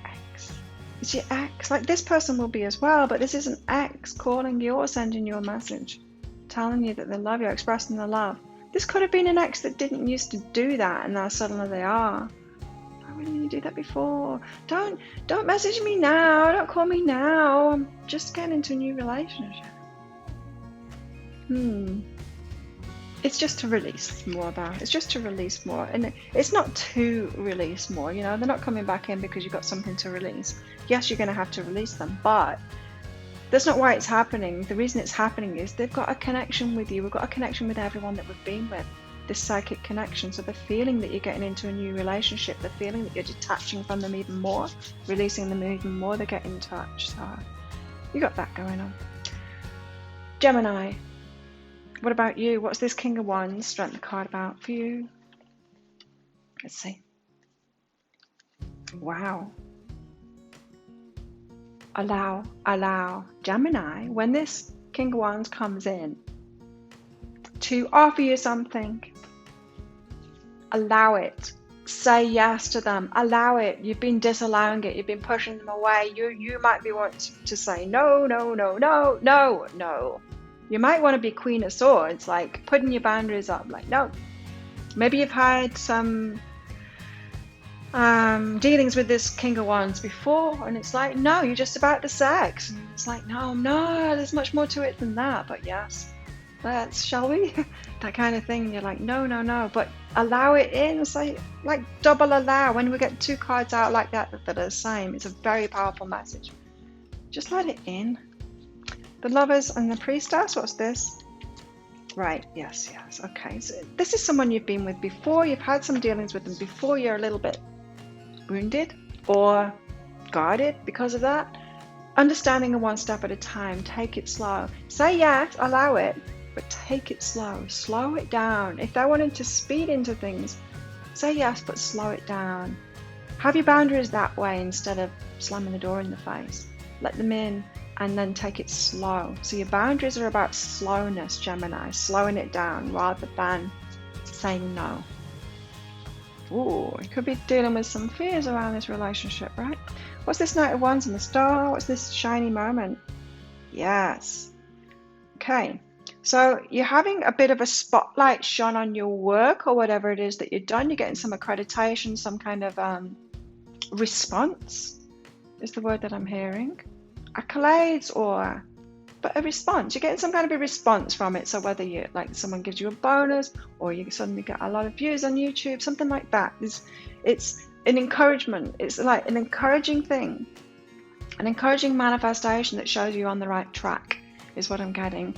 Ex. It's your ex. Like, this person will be as well, but this is an ex calling you or sending you a message, telling you that they love you, expressing the love. This could have been an ex that didn't used to do that, and now suddenly they are. Why didn't you do that before? Don't message me now. Don't call me now. I'm just getting into a new relationship. It's just to release more though. It's just to release more. And it's not to release more, you know. They're not coming back in because you've got something to release. Yes, you're going to have to release them, but that's not why it's happening. The reason it's happening is they've got a connection with you. We've got a connection with everyone that we've been with. This psychic connection. So the feeling that you're getting into a new relationship, the feeling that you're detaching from them even more, releasing them even more, they get in touch. So you got that going on. Gemini, what about you? What's this King of Wands Strength card about for you? Let's see. Wow. Allow. Gemini, when this King of Wands comes in to offer you something, allow it. Say yes to them. Allow it. You've been disallowing it. You've been pushing them away. You might be wanting to say no. You might want to be Queen of Swords, like putting your boundaries up, like no. Maybe you've had some dealings with this King of Wands before, and it's like, no, you're just about the sex. And it's like, no, there's much more to it than that, but yes. Shall we? That kind of thing. You're like, no, but allow it in. It's like double allow. When we get 2 cards out like that are the same, it's a very powerful message. Just let it in. The Lovers and the Priestess, what's this? Right, yes, okay. So this is someone you've been with before, you've had some dealings with them before, you're a little bit wounded or guarded because of that. Understanding it one step at a time, take it slow. Say yes, allow it, but take it slow. Slow it down. If they're wanting to speed into things, say yes, but slow it down. Have your boundaries that way instead of slamming the door in the face. Let them in and then take it slow. So your boundaries are about slowness, Gemini, slowing it down rather than saying no. Ooh, you could be dealing with some fears around this relationship, right? What's this Knight of Wands and the Star? What's this shiny moment? Yes. Okay. So you're having a bit of a spotlight shone on your work or whatever it is that you've done. You're getting some accreditation, some kind of response is the word that I'm hearing. Accolades or but a response. You're getting some kind of a response from it. So whether you like someone gives you a bonus, or you suddenly get a lot of views on YouTube, something like that. It's an encouragement. It's like an encouraging thing, an encouraging manifestation that shows you on the right track is what I'm getting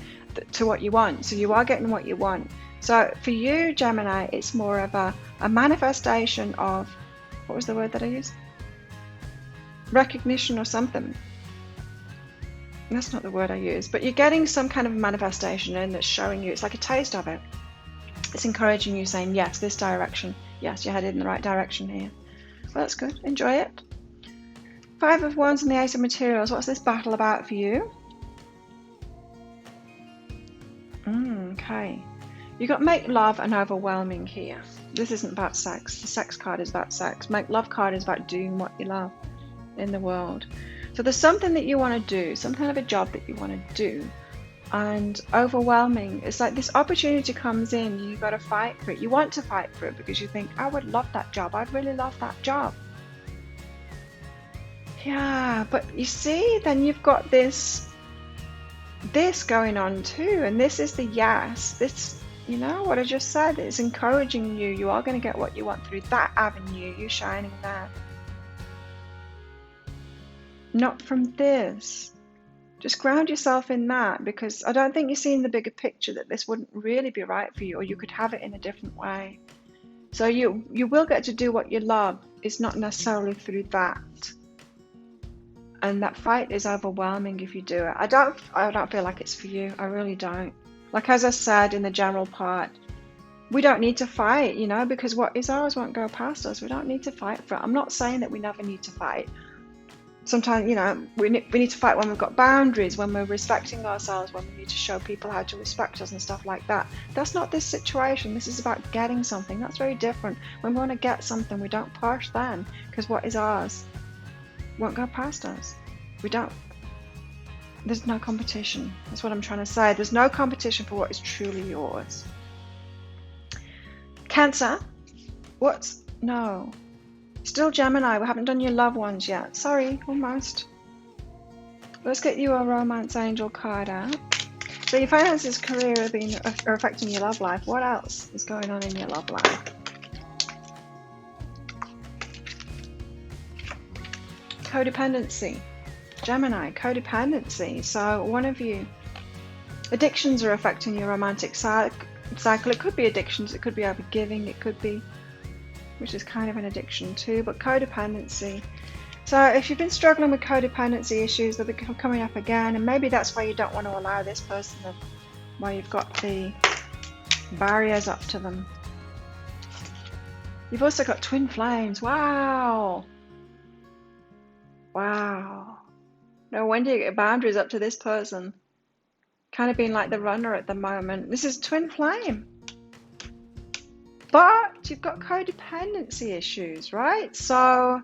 to what you want. So you are getting what you want. So for you, Gemini, it's more of a manifestation of, what was the word that I used? Recognition or something. That's not the word I used, but you're getting some kind of manifestation in that's showing you, it's like a taste of it. It's encouraging you, saying, yes, this direction. Yes, you're headed in the right direction here. Well, that's good. Enjoy it. 5 of Wands and the Ace of Materials. What's this battle about for you? Okay. You got make love and overwhelming here. This isn't about sex. The sex card is about sex. Make love card is about doing what you love in the world. So there's something that you want to do, some kind of a job that you want to do. And overwhelming, it's like this opportunity comes in, you've got to fight for it. You want to fight for it because you think, I would love that job. I'd really love that job. Yeah, but you see, then you've got this going on too. And this is the yes. This, you know, what I just said is encouraging you. You are going to get what you want through that avenue. You're shining there. Not from this. Just ground yourself in that, because I don't think you're seeing the bigger picture, that this wouldn't really be right for you, or you could have it in a different way. So you will get to do what you love. It's not necessarily through that. And that fight is overwhelming if you do it. I don't feel like it's for you. I really don't. Like, as I said in the general part, we don't need to fight, you know, because what is ours won't go past us. We don't need to fight for it. I'm not saying that we never need to fight. Sometimes, you know, we need to fight when we've got boundaries, when we're respecting ourselves, when we need to show people how to respect us and stuff like that. That's not this situation. This is about getting something. That's very different. When we want to get something, we don't push then, because what is ours won't go past us. There's no competition. That's what I'm trying to say. There's no competition for what is truly yours. Cancer. No. Still Gemini. We haven't done your loved ones yet. Sorry, almost. Let's get you a romance angel card out. So your finances, career are affecting your love life. What else is going on in your love life? Codependency. Gemini, codependency. So one of you, addictions are affecting your romantic cycle. It could be addictions, it could be overgiving, it could be, which is kind of an addiction too, but codependency. So if you've been struggling with codependency issues, they'll be coming up again, and maybe that's why you don't want to allow this person, why you've got the barriers up to them. You've also got twin flames. Wow. No wonder you get boundaries up to this person. Kind of being like the runner at the moment. This is twin flame. But you've got codependency issues, right? So,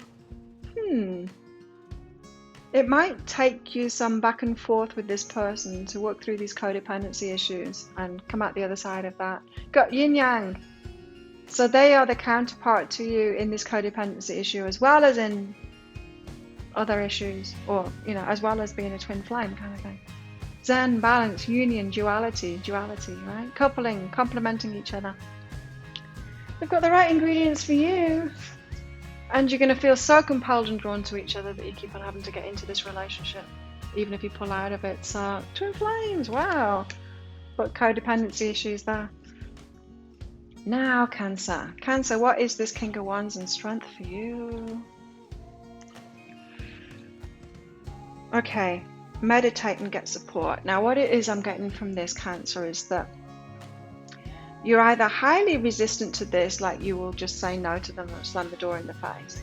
it might take you some back and forth with this person to work through these codependency issues and come out the other side of that. Got yin yang. So they are the counterpart to you in this codependency issue, as well as in other issues, or, you know, as well as being a twin flame kind of thing. Zen, balance, union, duality, right? Coupling, complementing each other. They've got the right ingredients for you, and you're going to feel so compelled and drawn to each other that you keep on having to get into this relationship, even if you pull out of it. So, twin flames, wow. But codependency issues there. Now, Cancer. Cancer, what is this King of Wands and strength for you? Okay, meditate and get support. Now, what it is I'm getting from this, Cancer, is that you're either highly resistant to this, like you will just say no to them or slam the door in the face,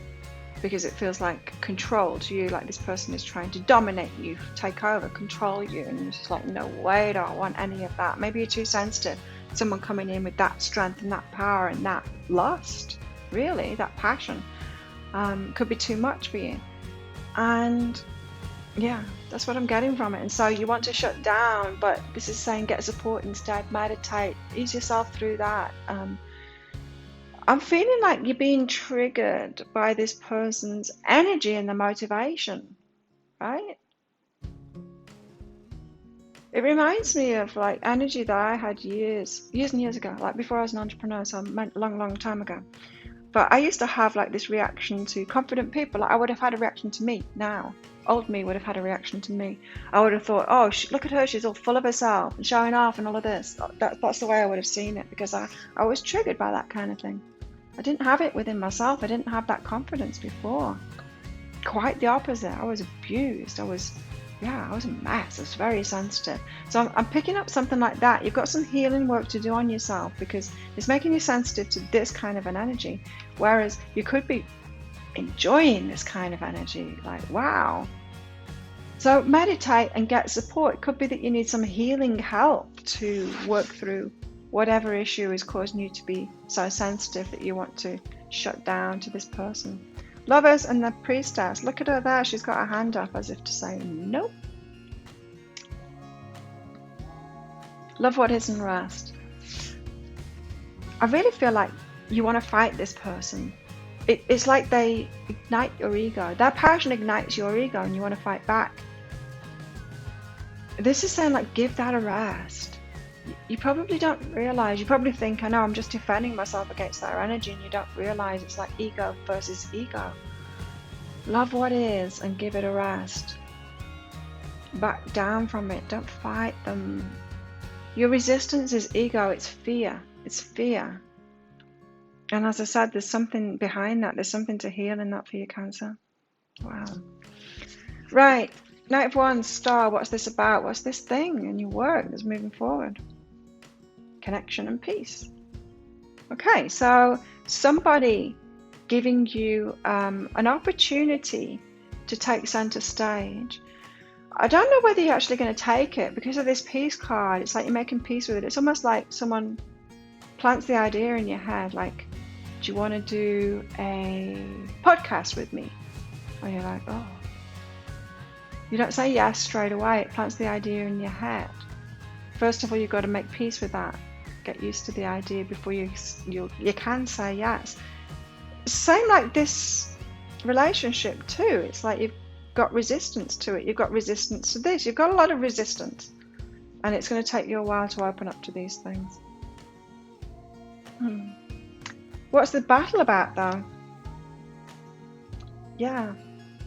because it feels like control to you, like this person is trying to dominate you, take over, control you, and you're just like, no way, I don't want any of that. Maybe you're too sensitive. Someone coming in with that strength and that power and that lust, really, that passion, could be too much for you. And yeah, that's what I'm getting from it. And so you want to shut down, but this is saying get support instead, meditate, ease yourself through that. I'm feeling like you're being triggered by this person's energy and the motivation, right? It reminds me of like energy that I had years and years ago, like before I was an entrepreneur, so a long time ago. But I used to have like this reaction to confident people. Like I would have had a reaction to me now. Old me would have had a reaction to me. I would have thought, oh, look at her, she's all full of herself and showing off and all of this. That's the way I would have seen it, because I was triggered by that kind of thing. I didn't have it within myself. I didn't have that confidence before. Quite the opposite. I was abused. I was a mess. I was very sensitive. So I'm picking up something like that. You've got some healing work to do on yourself, because it's making you sensitive to this kind of an energy. Whereas you could be enjoying this kind of energy, like, wow. So meditate and get support. It could be that you need some healing help to work through whatever issue is causing you to be so sensitive that you want to shut down to this person. Lovers and the Priestess. Look at her there. She's got her hand up as if to say nope. Love what is and rest. I really feel like you want to fight this person. It's like they ignite your ego. Their passion ignites your ego and you want to fight back. This is saying like, give that a rest. You probably don't realize, you probably think, I know, I'm just defending myself against their energy, and you don't realize it's like ego versus ego. Love what is and give it a rest. Back down from it. Don't fight them. Your resistance is ego. It's fear. It's fear. And as I said, there's something behind that. There's something to heal in that for you, Cancer. Wow. Right. Knight of Wands, Star. What's this about? What's this thing in your work that's moving forward? Connection and peace. Okay, so somebody giving you an opportunity to take center stage. I don't know whether you're actually going to take it because of this peace card. It's like you're making peace with it. It's almost like someone plants the idea in your head, like, do you want to do a podcast with me? And you're like, oh. You don't say yes straight away. It plants the idea in your head. First of all, you've got to make peace with that. Get used to the idea before you can say yes. Same like this relationship too. It's like you've got resistance to it. You've got resistance to this. You've got a lot of resistance. And it's going to take you a while to open up to these things. What's the battle about though? Yeah.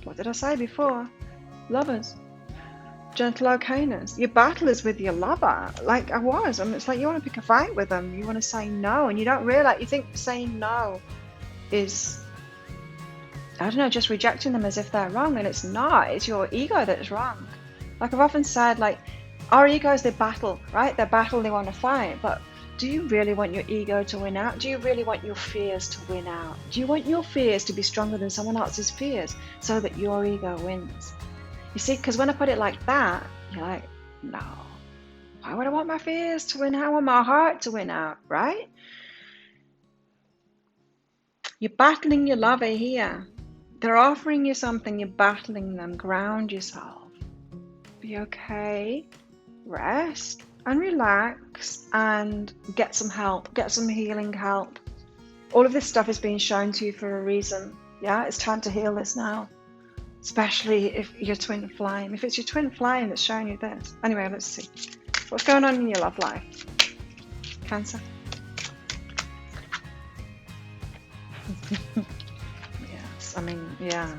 What did I say before? Lovers. Gentle Arcanus. Your battle is with your lover. Like I was. It's like you want to pick a fight with them. You want to say no. And you don't realize. You think saying no is, I don't know, just rejecting them as if they're wrong. And it's not. It's your ego that's wrong. Like I've often said, like our egos, they battle, right? They battle, they want to fight. But do you really want your ego to win out? Do you really want your fears to win out? Do you want your fears to be stronger than someone else's fears so that your ego wins? You see, because when I put it like that, you're like, no. Why would I want my fears to win out? I want my heart to win out, right? You're battling your lover here. They're offering you something, you're battling them. Ground yourself. Be okay. Rest and relax and get some help. Get some healing help. All of this stuff is being shown to you for a reason. Yeah, it's time to heal this now. Especially if you're twin flame. If it's your twin flame that's showing you this. Anyway, let's see. What's going on in your love life? Cancer. Yes, I mean, yeah.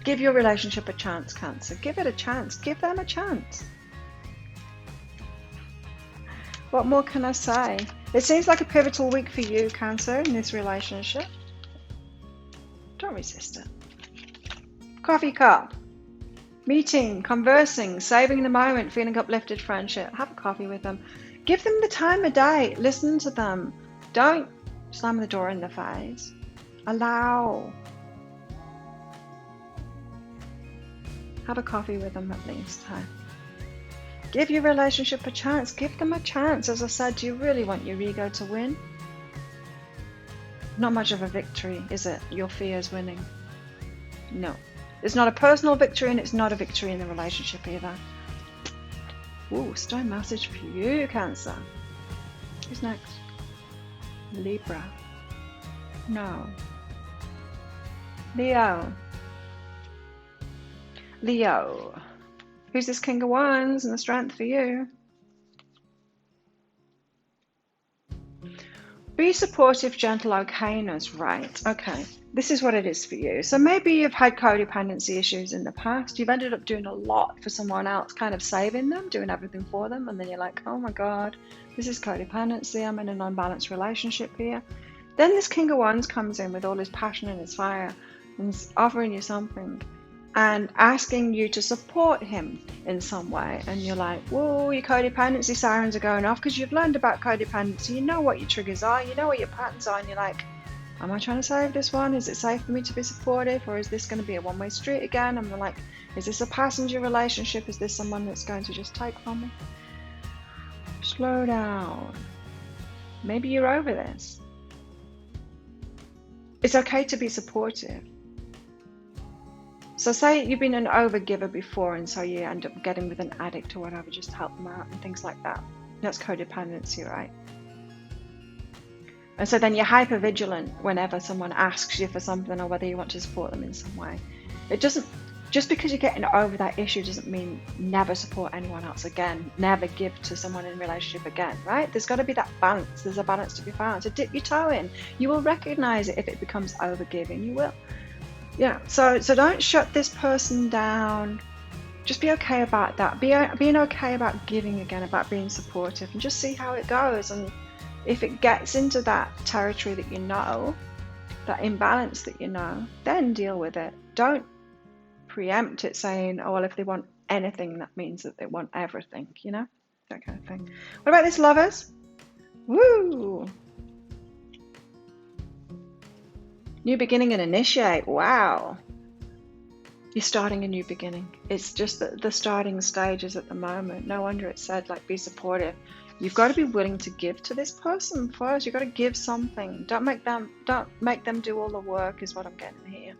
Give your relationship a chance, Cancer. Give it a chance. Give them a chance. What more can I say? It seems like a pivotal week for you, Cancer, in this relationship. Don't resist it. Coffee cup. Meeting, conversing, saving the moment, feeling uplifted friendship. Have a coffee with them. Give them the time of day. Listen to them. Don't slam the door in their face. Allow. Have a coffee with them at least. Huh? Give your relationship a chance. Give them a chance. As I said, do you really want your ego to win? Not much of a victory, is it? Your fears winning. No. It's not a personal victory and it's not a victory in the relationship either. Ooh, stone message for you, Cancer. Who's next? Libra. No. Leo. Leo. Who's this King of Wands and the Strength for you? Be supportive, gentle, okayness, right? Okay, this is what it is for you. So maybe you've had codependency issues in the past. You've ended up doing a lot for someone else, kind of saving them, doing everything for them. And then you're like, oh my God, this is codependency. I'm in an unbalanced relationship here. Then this King of Wands comes in with all his passion and his fire and is offering you something and asking you to support him in some way. And you're like, whoa, your codependency sirens are going off because you've learned about codependency. You know what your triggers are, you know what your patterns are, and you're like, am I trying to save this one? Is it safe for me to be supportive, or is this going to be a one-way street again? And I'm like, is this a passenger relationship? Is this someone that's going to just take from me? Slow down. Maybe you're over this. It's okay to be supportive. So say you've been an overgiver before, and so you end up getting with an addict or whatever, just to help them out and things like that. That's codependency, right? And so then you're hyper vigilant whenever someone asks you for something or whether you want to support them in some way. It doesn't, just because you're getting over that issue doesn't mean never support anyone else again, never give to someone in a relationship again, right? There's got to be that balance. There's a balance to be found. So dip your toe in. You will recognize it if it becomes overgiving. You will. Yeah, so don't shut this person down. Just be okay about that. Being okay about giving again, about being supportive, and just see how it goes. And if it gets into that territory that you know, that imbalance that you know, then deal with it. Don't preempt it saying, oh, well, if they want anything, that means that they want everything, you know? That kind of thing. What about this, Lovers? Woo! New beginning and initiate. Wow. You're starting a new beginning. It's just the starting stages at the moment. No wonder it said, like, be supportive. You've got to be willing to give to this person first. You've got to give something. Don't make them do all the work, is what I'm getting here.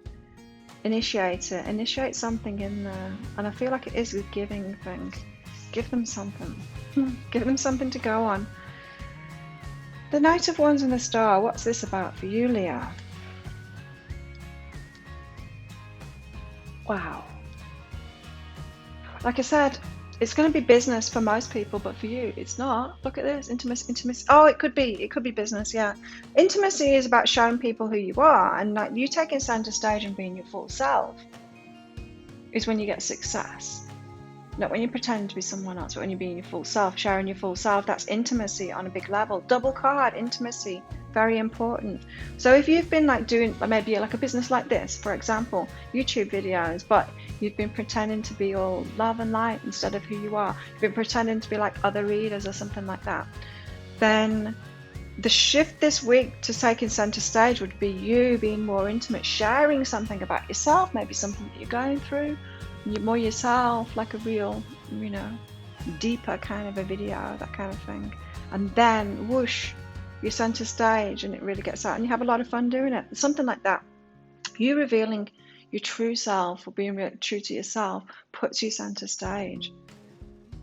Initiate it. Initiate something in there. And I feel like it is a giving thing. Give them something. Give them something to go on. The Knight of Wands and the Star. What's this about for you, Leo? Wow. Like I said, it's going to be business for most people, but for you, it's not. Look at this, intimacy. Oh, it could be business, yeah. Intimacy is about showing people who you are, and like you taking center stage and being your full self is when you get success. Not when you pretend to be someone else, but when you're being your full self, sharing your full self. That's intimacy on a big level. Double card, intimacy, very important. So if you've been like doing maybe like a business like this, for example, YouTube videos, but you've been pretending to be all love and light instead of who you are, you've been pretending to be like other readers or something like that, then the shift this week to taking center stage would be you being more intimate, sharing something about yourself, maybe something that you're going through, more yourself, like a real, you know, deeper kind of a video, that kind of thing. And then whoosh, you're center stage and it really gets out and you have a lot of fun doing it. Something like that. You revealing your true self or being true to yourself puts you center stage.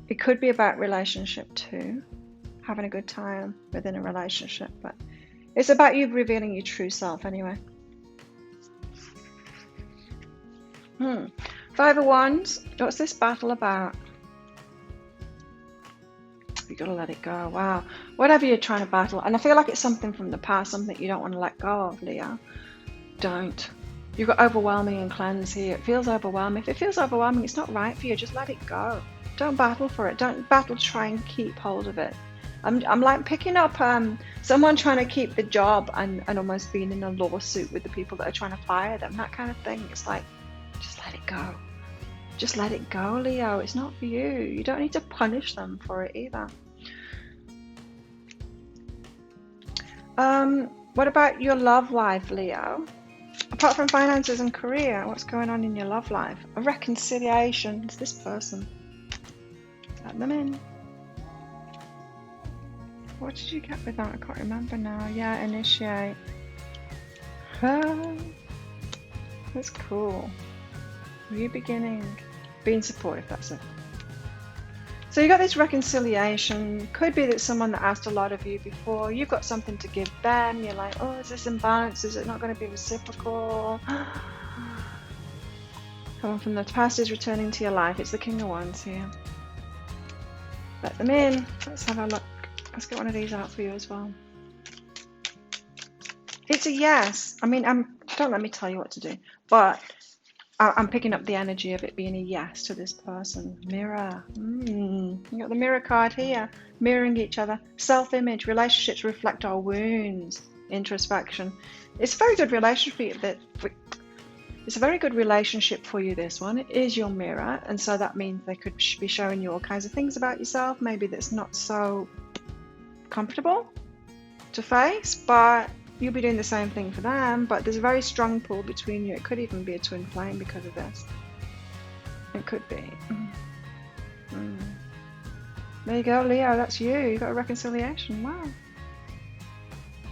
It could be about relationship too, having a good time within a relationship, but it's about you revealing your true self anyway. Five of Wands. What's this battle about? You gotta let it go. Wow. Whatever you're trying to battle, and I feel like it's something from the past, something you don't want to let go of, Leo. Don't. You've got overwhelming and cleanse here. It feels overwhelming. If it feels overwhelming, it's not right for you. Just let it go. Don't battle for it. Don't battle to try and keep hold of it. I'm like picking up someone trying to keep the job and almost being in a lawsuit with the people that are trying to fire them. That kind of thing. It's like, just let it go. Just let it go, Leo. It's not for you. You don't need to punish them for it either. What about your love life, Leo? Apart from finances and career, what's going on in your love life? A reconciliation. It's this person. Let them in. What did you get with that? I can't remember now. Yeah, initiate. That's cool. New beginning. Being supportive, that's it. So you got this reconciliation. Could be that someone that asked a lot of you before, you've got something to give them. You're like, oh, is this imbalance? Is it not going to be reciprocal? Someone from the past is returning to your life. It's the King of Wands here. Let them in. Let's have a look. Let's get one of these out for you as well. It's a yes. I mean, don't let me tell you what to do, but I'm picking up the energy of it being a yes to this person. Mirror. You got the mirror card here. Mirroring each other. Self-image. Relationships reflect our wounds. Introspection. It's a very good relationship. It's a very good relationship for you, this one. It is your mirror, and so that means they could be showing you all kinds of things about yourself, maybe that's not so comfortable to face, but you'll be doing the same thing for them. But there's a very strong pull between you. It could even be a twin flame because of this. It could be. There you go, Leo, that's you. You got a reconciliation. Wow.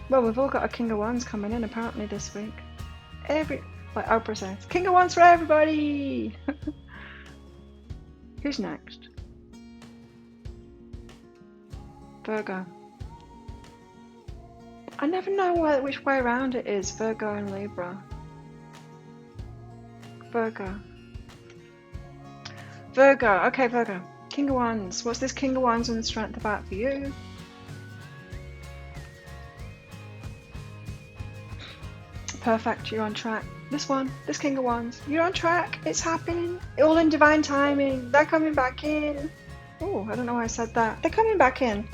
Well, we've all got a King of Wands coming in apparently this week. Like Oprah says, King of Wands for everybody! Who's next? Virgo. I never know which way around it is, Virgo and Libra. Virgo. Okay, Virgo. King of Wands. What's this King of Wands and the Strength about for you? Perfect, you're on track. This King of Wands, you're on track. It's happening. All in divine timing. They're coming back in. Oh, I don't know why I said that. They're coming back in.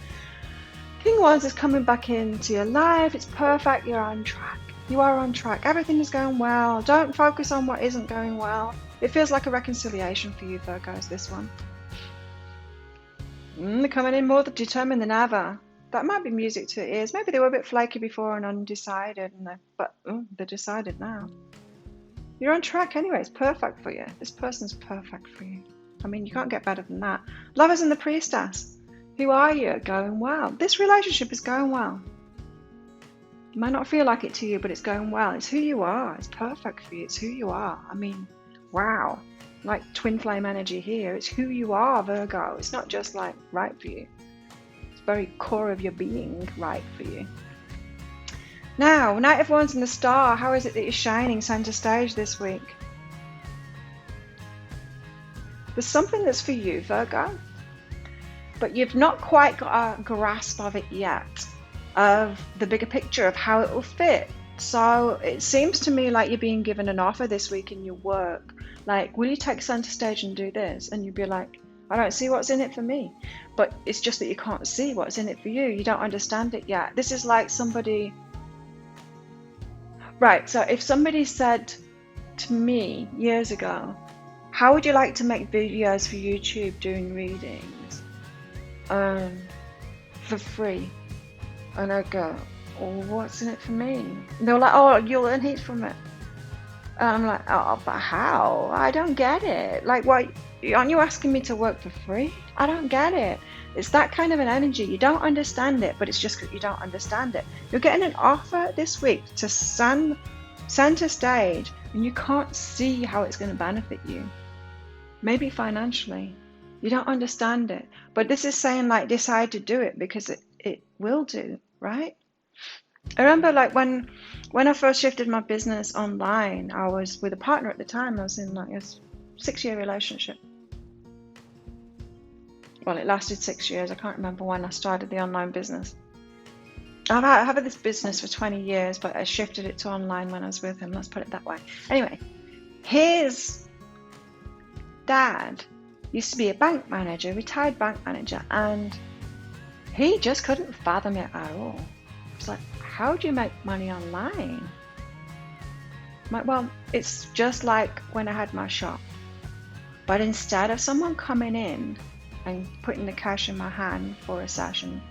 King of Wands is coming back into your life. It's perfect. You're on track. You are on track. Everything is going well. Don't focus on what isn't going well. It feels like a reconciliation for you, Virgos, this one. They're coming in more determined than ever. That might be music to your ears. Maybe they were a bit flaky before and undecided, but they're decided now. You're on track anyway. It's perfect for you. This person's perfect for you. I mean, you can't get better than that. Lovers and the Priestess. Who are you? Going well. This relationship is going well. It might not feel like it to you, but it's going well. It's who you are. It's perfect for you. It's who you are. I mean, wow. Like twin flame energy here. It's who you are, Virgo. It's not just like right for you. It's very core of your being right for you. Now, Knight of Wands and the Star. How is it that you're shining center stage this week? There's something that's for you, Virgo, but you've not quite got a grasp of it yet, of the bigger picture of how it will fit. So it seems to me like you're being given an offer this week in your work. Like, will you take center stage and do this? And you'd be like, I don't see what's in it for me. But it's just that you can't see what's in it for you. You don't understand it yet. This is like somebody... Right, so if somebody said to me years ago, how would you like to make videos for YouTube doing readings for free? And I'd go, oh, what's in it for me? And they were like, oh, you'll earn heaps from it. And I'm like, oh, but how? I don't get it. Like, why? Aren't you asking me to work for free? I don't get it. It's that kind of an energy. You don't understand it, but it's just because you don't understand it. You're getting an offer this week to stand center stage, and you can't see how it's going to benefit you. Maybe financially. You don't understand it. But this is saying, like, decide to do it because it will do, right? I remember, like, when I first shifted my business online, I was with a partner at the time. I was in, like, a 6-year relationship. Well, it lasted 6 years. I can't remember when I started the online business. I've had this business for 20 years, but I shifted it to online when I was with him. Let's put it that way. Anyway, his dad used to be a bank manager, retired bank manager, and he just couldn't fathom it at all. It's like, how do you make money online? I'm like, well, it's just like when I had my shop. But instead of someone coming in and putting the cash in my hand for a session,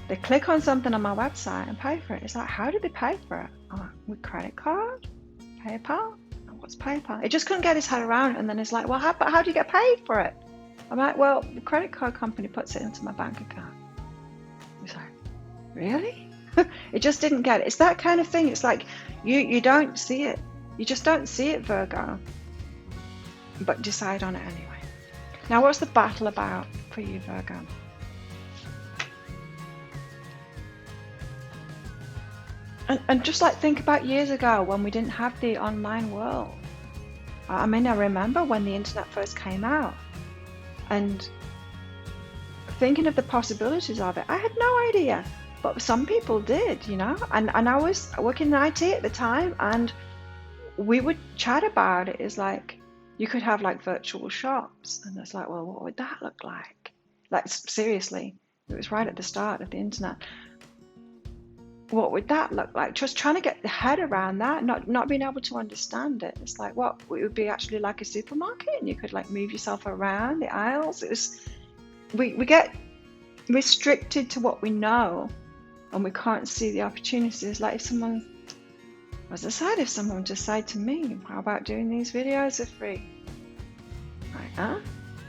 they click on something on my website and pay for it. It's like, how do they pay for it? I'm like, with credit card? PayPal? What's PayPal? It just couldn't get his head around it. And then it's like, well, how do you get paid for it? I'm like, well, the credit card company puts it into my bank account. He's like, really? It just didn't get it. It's that kind of thing. It's like, you don't see it. You just don't see it, Virgo. But decide on it anyway. Now, what's the battle about for you, Virgo? And just like think about years ago when we didn't have the online world. I mean, I remember when the internet first came out and thinking of the possibilities of it. I had no idea, but some people did, you know, and I was working in IT at the time, and we would chat about it. It's like you could have like virtual shops, and it's like, well, what would that look like? Like, seriously, it was right at the start of the internet. What would that look like? Just trying to get the head around that, not being able to understand it. It's like, what, it would be actually like a supermarket, and you could like move yourself around the aisles. It was, we get restricted to what we know, and we can't see the opportunities. Like, if someone, as I said, if someone just said to me, how about doing these videos for free? Like, huh?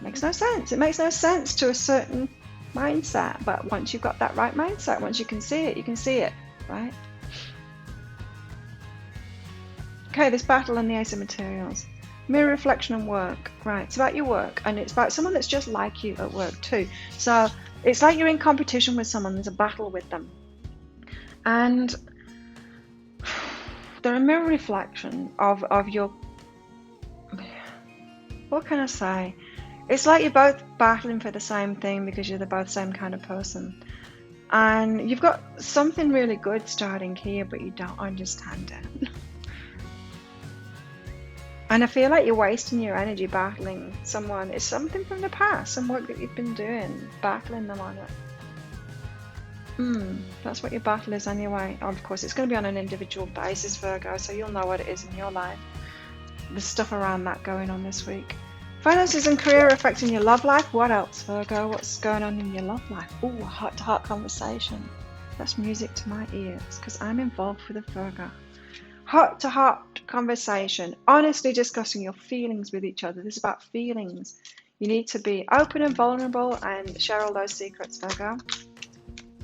Makes no sense. It makes no sense to a certain mindset, but once you've got that right mindset, once you can see it, you can see it, right? Okay, this battle and the Ace of Materials. Mirror, reflection, and work. Right, it's about your work, and it's about someone that's just like you at work too. So it's like you're in competition with someone, there's a battle with them. And they're a mirror reflection of your, what can I say? It's like you're both battling for the same thing because you're both the same kind of person. And you've got something really good starting here, but you don't understand it. And I feel like you're wasting your energy battling someone. It's something from the past, some work that you've been doing, battling them on it. That's what your battle is anyway. Of course, it's going to be on an individual basis, Virgo, so you'll know what it is in your life. There's stuff around that going on this week. Finances and career affecting your love life. What else, Virgo? What's going on in your love life? Ooh, a heart-to-heart conversation. That's music to my ears because I'm involved with a Virgo. Heart-to-heart conversation. Honestly discussing your feelings with each other. This is about feelings. You need to be open and vulnerable and share all those secrets, Virgo.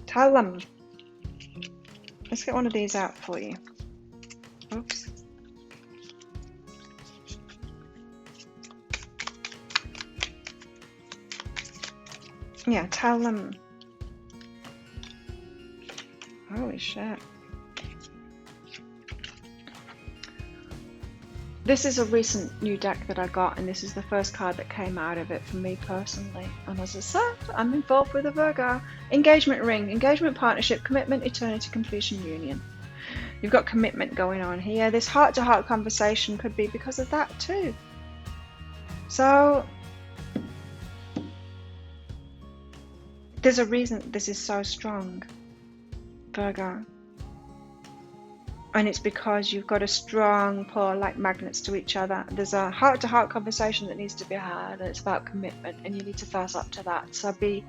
Tell them. Let's get one of these out for you. Oops. Yeah, tell them. Holy shit. This is a recent new deck that I got, and this is the first card that came out of it for me personally. And as I said, I'm involved with a Virgo. Engagement ring, engagement, partnership, commitment, eternity, completion, union. You've got commitment going on here. This heart-to-heart conversation could be because of that too. So there's a reason this is so strong, Virgo. And it's because you've got a strong pull, like magnets to each other. There's a heart-to-heart conversation that needs to be had, and it's about commitment, and you need to fess up to that. So be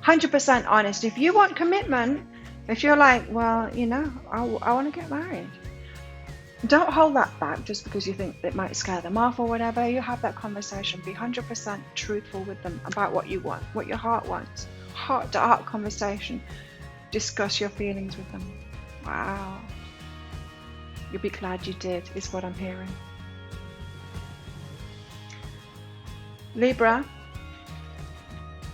100% honest. If you want commitment, if you're like, well, you know, I want to get married, don't hold that back just because you think it might scare them off or whatever. You have that conversation. Be 100% truthful with them about what you want, what your heart wants. Heart-to-heart conversation. Discuss your feelings with them. Wow. You'll be glad you did, is what I'm hearing. Libra,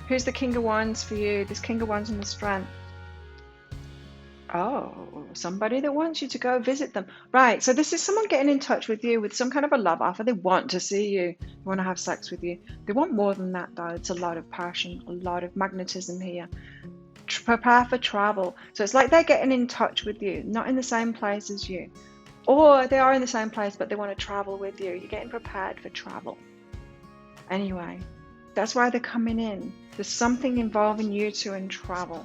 who's the King of Wands for you? This King of Wands in the Strength. Oh, somebody that wants you to go visit them. Right, so this is someone getting in touch with you with some kind of a love offer. They want to see you. They want to have sex with you. They want more than that, though. It's a lot of passion, a lot of magnetism here. Prepare for travel. So it's like they're getting in touch with you, not in the same place as you. Or they are in the same place, but they want to travel with you. You're getting prepared for travel. Anyway, that's why they're coming in. There's something involving you two in travel.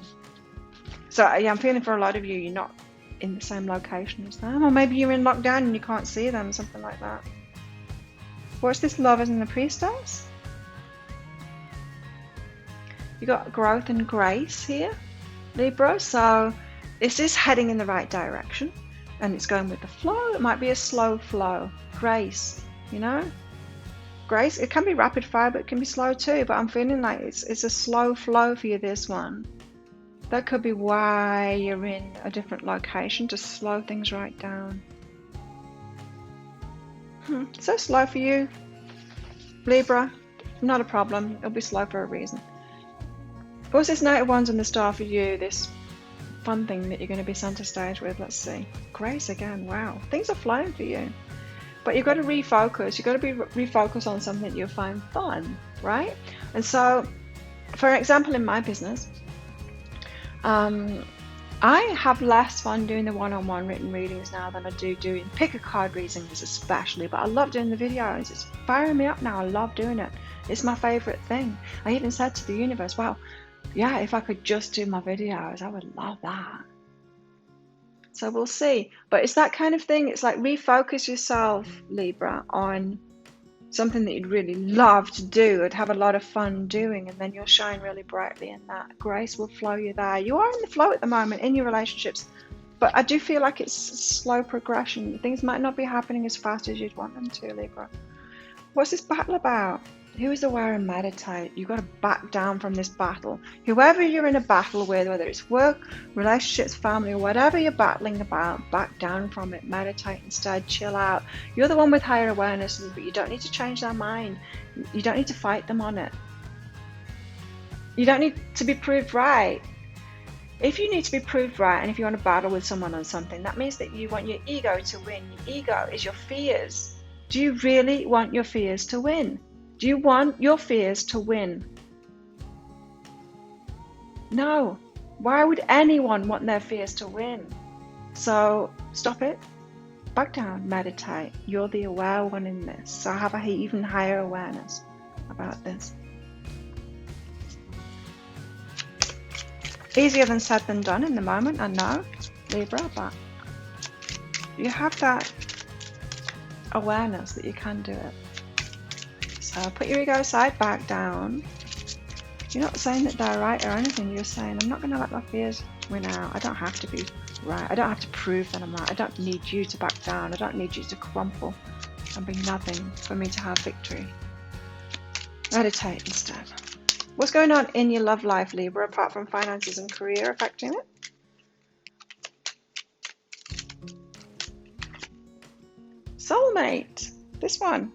So yeah, I'm feeling for a lot of you, you're not in the same location as them. Or maybe you're in lockdown and you can't see them, something like that. What's this Lovers and the Priestess? You got growth and grace here, Libra. So this is heading in the right direction. And it's going with the flow. It might be a slow flow. Grace, you know? Grace, it can be rapid fire, but it can be slow too. But I'm feeling like it's a slow flow for you, this one. That could be why you're in a different location, to slow things right down. So slow for you, Libra. Not a problem. It'll be slow for a reason. What's this Knight of Wands and the Star for you? This fun thing that you're going to be center stage with. Let's see. Grace again. Wow. Things are flowing for you. But you've got to refocus. You've got to refocus on something you'll find fun, right? And so, for example, in my business, I have less fun doing the one-on-one written readings now than I do doing pick a card readings, especially. But I love doing the videos. It's firing me up now. I love doing it. It's my favorite thing. I even said to the universe, wow, yeah, if I could just do my videos, I would love that. So we'll see. But it's that kind of thing. It's like refocus yourself, Libra, on something that you'd really love to do and have a lot of fun doing, and then you'll shine really brightly in that. Grace will flow you there. You are in the flow at the moment in your relationships, but I do feel like it's slow progression. Things might not be happening as fast as you'd want them to, Libra. What's this battle about? Who is aware and meditate? You've got to back down from this battle. Whoever you're in a battle with, whether it's work, relationships, family, or whatever you're battling about, back down from it. Meditate instead. Chill out. You're the one with higher awareness, but you don't need to change their mind. You don't need to fight them on it. You don't need to be proved right. If you need to be proved right, and if you want to battle with someone on something, that means that you want your ego to win. Your ego is your fears. Do you really want your fears to win? Do you want your fears to win? No. Why would anyone want their fears to win? So stop it. Back down. Meditate. You're the aware one in this. So have an even higher awareness about this. Easier than said than done in the moment, I know, Libra, but you have that awareness that you can do it. So put your ego aside, back down. You're not saying that they're right or anything. You're saying, I'm not going to let my fears win out. I don't have to be right. I don't have to prove that I'm right. I don't need you to back down. I don't need you to crumple and be nothing for me to have victory. Meditate instead. What's going on in your love life, Libra, apart from finances and career affecting it? Soulmate. This one.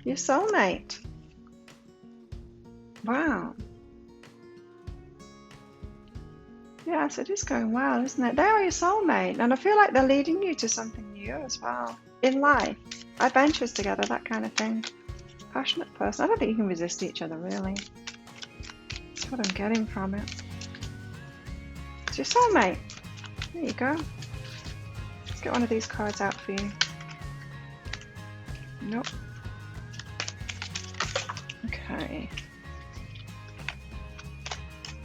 Your soulmate. Wow. Yes, it is going well, isn't it? They are your soulmate, and I feel like they're leading you to something new as well in life. Adventures together, that kind of thing. Passionate person. I don't think you can resist each other, really. That's what I'm getting from it. It's your soulmate. There you go. Let's get one of these cards out for you. Nope. Okay.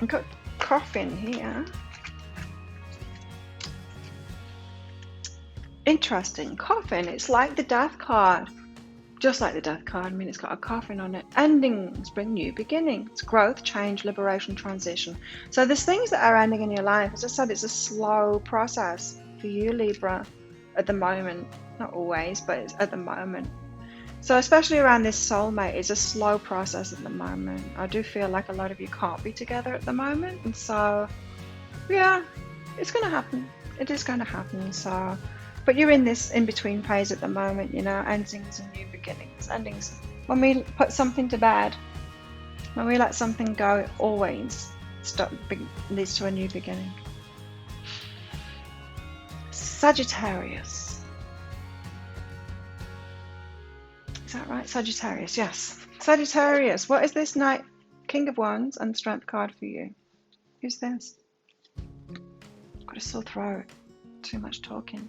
I've got coffin here. Interesting. Coffin. It's like the death card. Just like the death card. I mean, it's got a coffin on it. Endings bring new beginnings. Growth, change, liberation, transition. So there's things that are ending in your life. As I said, it's a slow process for you, Libra, at the moment. Not always, but it's at the moment. So especially around this soulmate, it's a slow process at the moment. I do feel like a lot of you can't be together at the moment. And so, yeah, it's going to happen. It is going to happen. So, but you're in this in-between phase at the moment, you know, endings and new beginnings. Endings. When we put something to bed, when we let something go, it always leads to a new beginning. Sagittarius. Is that right? Sagittarius, yes. Sagittarius, what is this Knight, King of Wands and Strength card for you? Who's this? I've got a sore throat. Too much talking.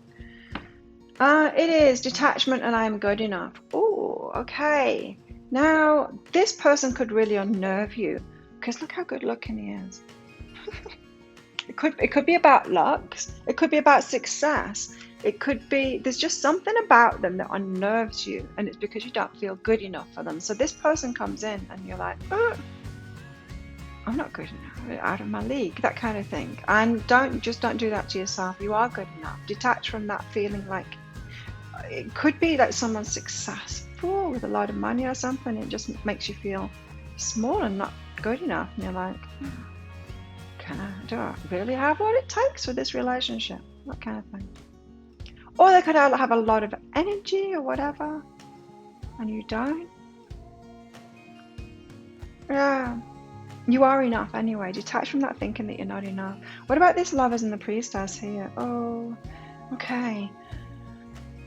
It is detachment and I am good enough. Oh, okay. Now, this person could really unnerve you because look how good looking he is. It could be about luck. It could be about success. It could be, there's just something about them that unnerves you, and it's because you don't feel good enough for them. So this person comes in and you're like, oh, I'm not good enough, out of my league, that kind of thing. And don't do that to yourself. You are good enough. Detach from that feeling like, it could be like someone's successful with a lot of money or something. It just makes you feel small and not good enough. And you're like, do I really have what it takes for this relationship? That kind of thing. Or they could have a lot of energy or whatever, and you don't. Yeah, you are enough anyway. Detach from that thinking that you're not enough. What about this Lovers and the Priestess here? Oh, okay.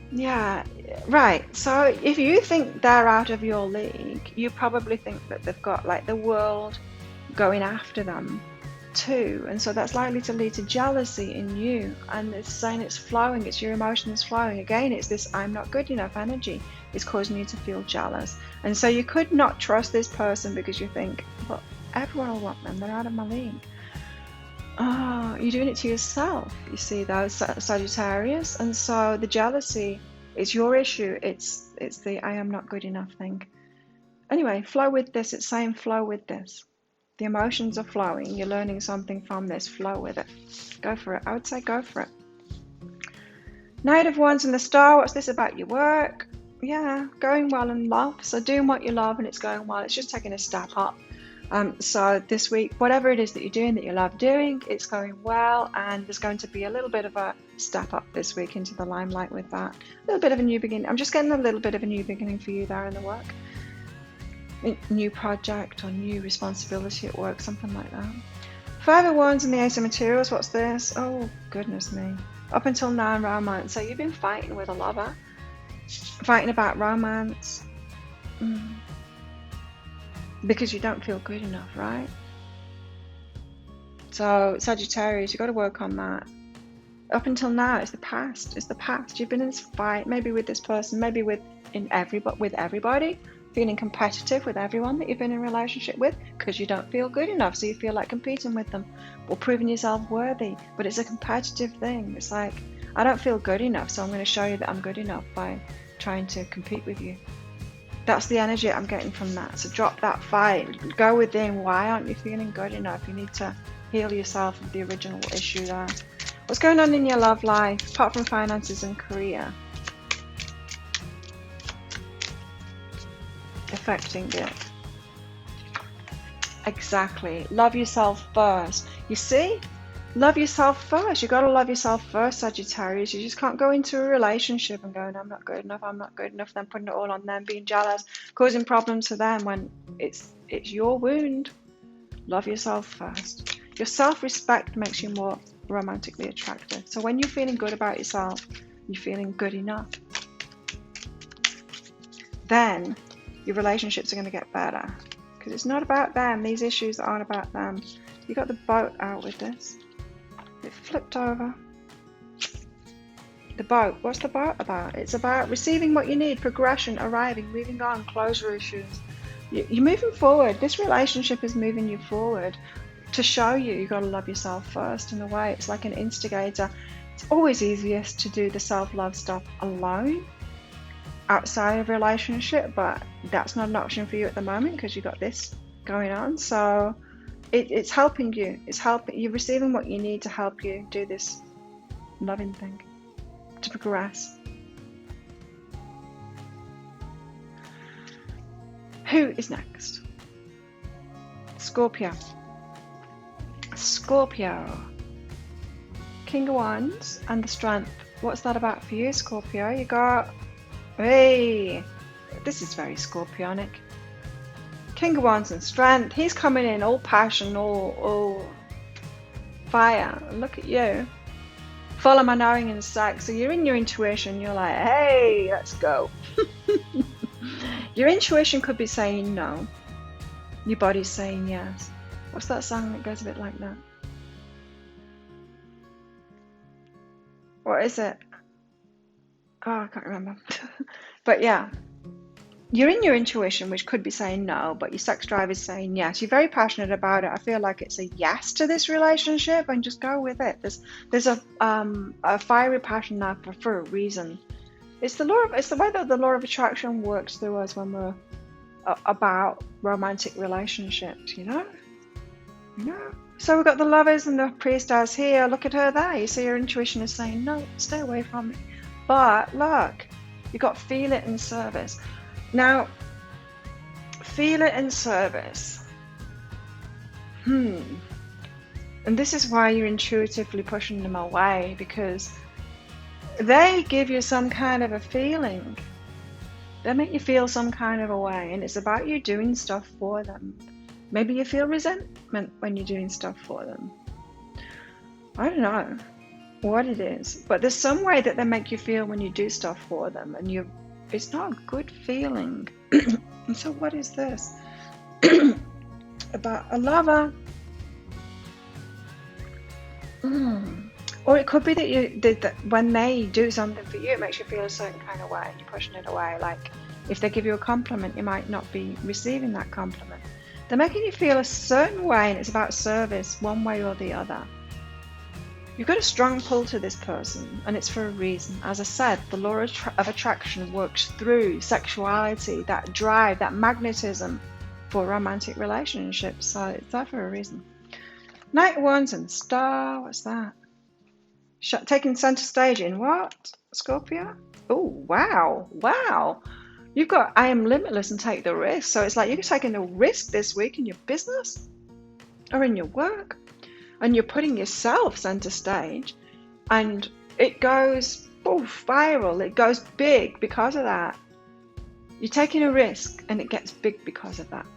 Yeah, Right, so if you think they're out of your league, you probably think that they've got like the world going after them too, and so that's likely to lead to jealousy in you. And it's saying it's flowing, it's your emotions flowing. Again, it's this I'm not good enough energy is causing you to feel jealous. And so you could not trust this person because you think, well, everyone will want them, they're out of my league. Oh, you're doing it to yourself, you see, though, Sagittarius. And so the jealousy is your issue. It's the I am not good enough thing. Anyway, flow with this. It's saying flow with this. The emotions are flowing. You're learning something from this. Flow with it. Go for it. I would say go for it. Knight of Wands and the Star. What's this about your work? Yeah, going well in love. So doing what you love and it's going well. It's just taking a step up. So this week, whatever it is that you're doing that you love doing, it's going well, and there's going to be a little bit of a step up this week into the limelight with that. A little bit of a new beginning. I'm just getting a little bit of a new beginning for you there in the work. New project or new responsibility at work, something like that. Five of Wands and the Ace of Materials. What's this? Oh, goodness me. Up until now in romance. So you've been fighting with a lover. Fighting about romance. Because you don't feel good enough, right? So Sagittarius, you've got to work on that. Up until now, it's the past. It's the past. You've been in this fight, maybe with this person, maybe with everybody, feeling competitive with everyone that you've been in a relationship with because you don't feel good enough. So you feel like competing with them or proving yourself worthy. But it's a competitive thing. It's like, I don't feel good enough, so I'm going to show you that I'm good enough by trying to compete with you. That's the energy I'm getting from that. So drop that fight. Go within. Why aren't you feeling good enough? You need to heal yourself of the original issue there. What's going on in your love life, apart from finances and career? Affecting it. Exactly. Love yourself first. You see? Love yourself first. You've got to love yourself first, Sagittarius. You just can't go into a relationship and going, I'm not good enough, then putting it all on them, being jealous, causing problems to them when it's your wound. Love yourself first. Your self-respect makes you more romantically attractive. So when you're feeling good about yourself, you're feeling good enough, then your relationships are going to get better. Because it's not about them. These issues aren't about them. You got the boat out with this. It flipped over. The boat. What's the boat about? It's about receiving what you need, progression, arriving, moving on, closure issues. You're moving forward. This relationship is moving you forward to show you've got to love yourself first. In a way, it's like an instigator. It's always easiest to do the self-love stuff alone, outside of a relationship, but that's not an option for you at the moment because you've got this going on. So it's helping you. It's helping you, receiving what you need to help you do this loving thing, to progress. Who is next? Scorpio. King of Wands and the Strength. What's that about for you, Scorpio? You got, hey, this is very Scorpionic. King of Wands and Strength. He's coming in all passion, all fire. Look at you. Follow my knowing and sex. So you're in your intuition. You're like, hey, let's go. Your intuition could be saying no. Your body's saying yes. What's that song that goes a bit like that? What is it? Oh, I can't remember. But yeah. You're in your intuition, which could be saying no, but your sex drive is saying yes. You're very passionate about it. I feel like it's a yes to this relationship, and just go with it. There's a fiery passion now for a reason. It's the way that the law of attraction works through us when we're about romantic relationships. You know. So we've got the Lovers and the Priestess here. Look at her there. You see, your intuition is saying no, stay away from me. But look, you got feel it and service. Now, feel it and service. And this is why you're intuitively pushing them away, because they give you some kind of a feeling. They make you feel some kind of a way, and it's about you doing stuff for them. Maybe you feel resentment when you're doing stuff for them. I don't know. what it is, but there's some way that they make you feel when you do stuff for them, and it's not a good feeling. And so what is this? About a lover. Or it could be that when they do something for you, it makes you feel a certain kind of way, and you're pushing it away. Like if they give you a compliment, you might not be receiving that compliment. They're making you feel a certain way, and it's about service one way or the other. You've got a strong pull to this person, and it's for a reason. As I said, the law of attraction works through sexuality, that drive, that magnetism for romantic relationships. So it's there for a reason. Knight of Wands and Star. What's that? Taking center stage in what? Scorpio? Oh, wow. Wow. You've got I am limitless and take the risk. So it's like you're taking a risk this week in your business or in your work. And you're putting yourself center stage. And it goes viral. It goes big because of that. You're taking a risk and it gets big because of that.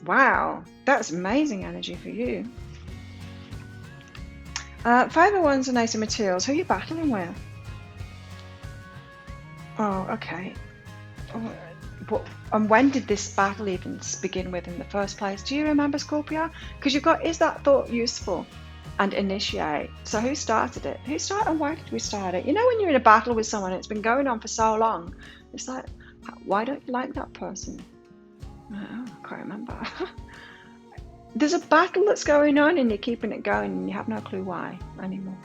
Wow. That's amazing energy for you. Five of Wands and Ace of Materials. Who are you battling with? Oh, okay. And when did this battle even begin with in the first place? Do you remember, Scorpio? Because you've got, is that thought useful? And initiate. So who started it? Who started and why did we start it? You know when you're in a battle with someone, it's been going on for so long. It's like, why don't you like that person? Oh, I can't remember. There's a battle that's going on and you're keeping it going and you have no clue why anymore.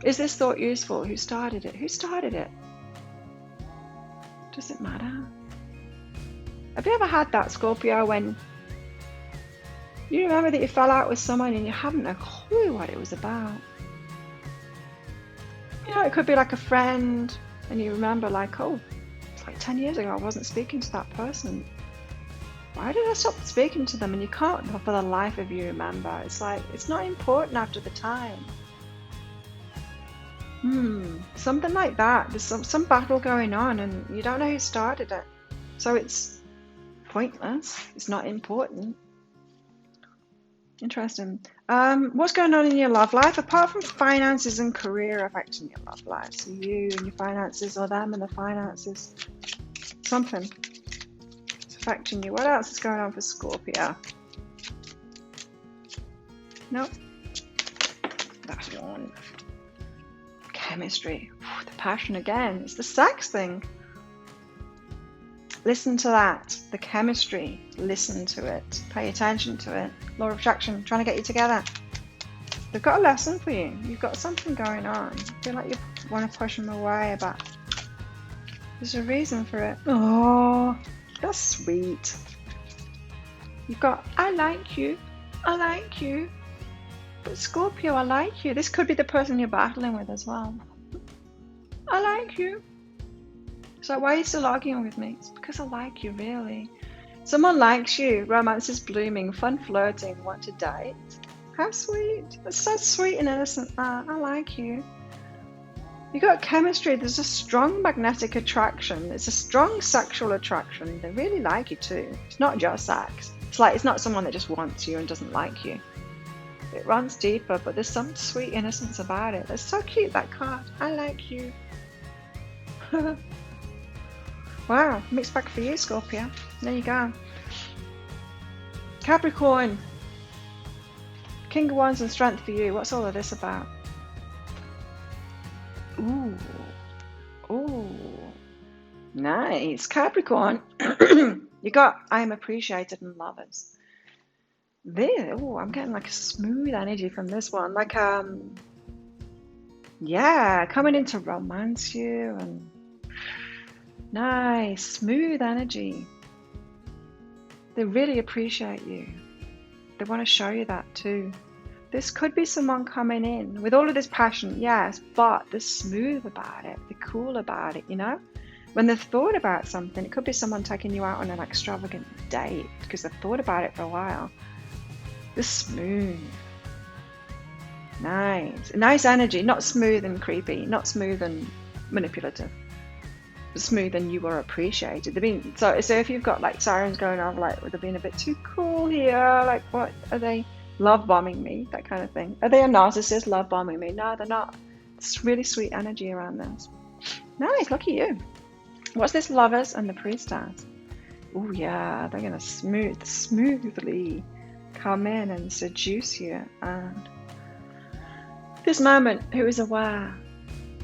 Is this thought useful? Who started it? Who started it? Does it matter? Have you ever had that, Scorpio, when you remember that you fell out with someone and you haven't a clue what it was about? You know, it could be like a friend and you remember like, oh, it's like 10 years ago I wasn't speaking to that person. Why did I stop speaking to them? And you can't for the life of you remember. It's like, it's not important after the time. Something like that. There's some battle going on and you don't know who started it. So it's pointless. It's not important. Interesting. What's going on in your love life? Apart from finances and career affecting your love life. So you and your finances, or them and the finances. Something. Affecting you. What else is going on for Scorpio? Nope. That's one. Chemistry. The passion again. It's the sex thing. Listen to that. The chemistry. Listen to it. Pay attention to it. Law of attraction. Trying to get you together. They've got a lesson for you. You've got something going on. I feel like you want to push them away, but there's a reason for it. Oh. That's sweet. You've got, I like you. I like you. But Scorpio, I like you. This could be the person you're battling with as well. I like you. So why are you still arguing with me? It's because I like you, really. Someone likes you. Romance is blooming. Fun flirting. Want to date. How sweet. That's so sweet and innocent. I like you. You got chemistry. There's a strong magnetic attraction. It's a strong sexual attraction. They really like you too. It's not just sex. It's like it's not someone that just wants you and doesn't like you. It runs deeper, but there's some sweet innocence about it. That's so cute, that card. I like you. Wow, mixed bag for you, Scorpio. There you go. Capricorn. King of Wands and strength for you. What's all of this about? Ooh, nice. Capricorn, you got I am appreciated and lovers. There, I'm getting like a smooth energy from this one. Like, yeah, coming in to romance you and nice, smooth energy. They really appreciate you. They want to show you that too. This could be someone coming in with all of this passion, yes, but they're smooth about it. They're cool about it, you know? When they've thought about something, it could be someone taking you out on an extravagant date because they've thought about it for a while. They're smooth. Nice. Nice energy, not smooth and creepy, not smooth and manipulative. Smooth and you are appreciated. They've been so if you've got like sirens going on, like they're being a bit too cool here, like what are they love bombing me, that kind of thing. Are they a narcissist love bombing me? No, they're not. It's really sweet energy around this. Nice, look at you. What's this Lovers and the Priestess? Oh yeah, they're gonna smoothly come in and seduce you. And this moment, who is aware?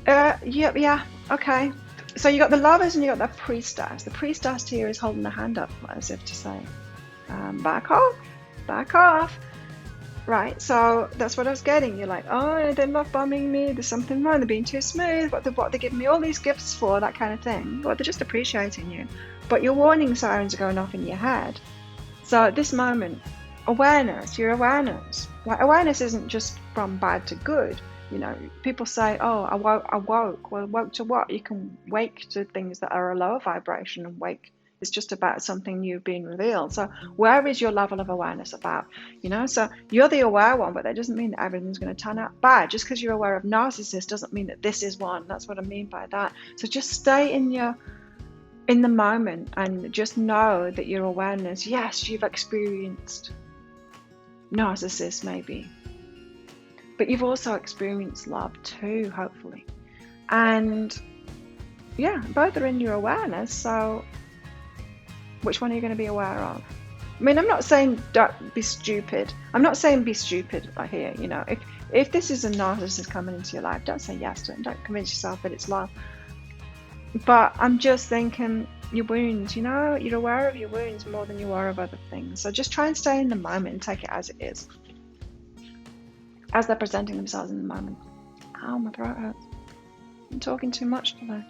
Yeah, okay. So you got the Lovers and you got the Priestess. The Priestess here is holding a hand up as if to say, back off. Right, so that's what I was getting. You're like, oh, they're love bombing me, there's something wrong, they're being too smooth, what they're giving me all these gifts for, that kind of thing. Well, they're just appreciating you. But your warning sirens are going off in your head. So at this moment, awareness, your awareness. Like, awareness isn't just from bad to good. You know, people say, oh, I woke. Well, woke to what? You can wake to things that are a lower vibration, and wake is just about something new being revealed. So where is your level of awareness about? You know, so you're the aware one, but that doesn't mean that everything's going to turn out bad. Just because you're aware of narcissists doesn't mean that this is one. That's what I mean by that. So just stay in the moment and just know that your awareness, yes, you've experienced narcissists maybe, but you've also experienced love too, hopefully. And yeah, both are in your awareness. So which one are you going to be aware of? I mean, I'm not saying don't be stupid. I'm not saying be stupid here. You know, if this is a narcissist coming into your life, don't say yes to it. Don't convince yourself that it's love. But I'm just thinking your wounds, you know, you're aware of your wounds more than you are of other things. So just try and stay in the moment and take it as it is, as they're presenting themselves in the moment. Ow, my throat hurts. I'm talking too much today.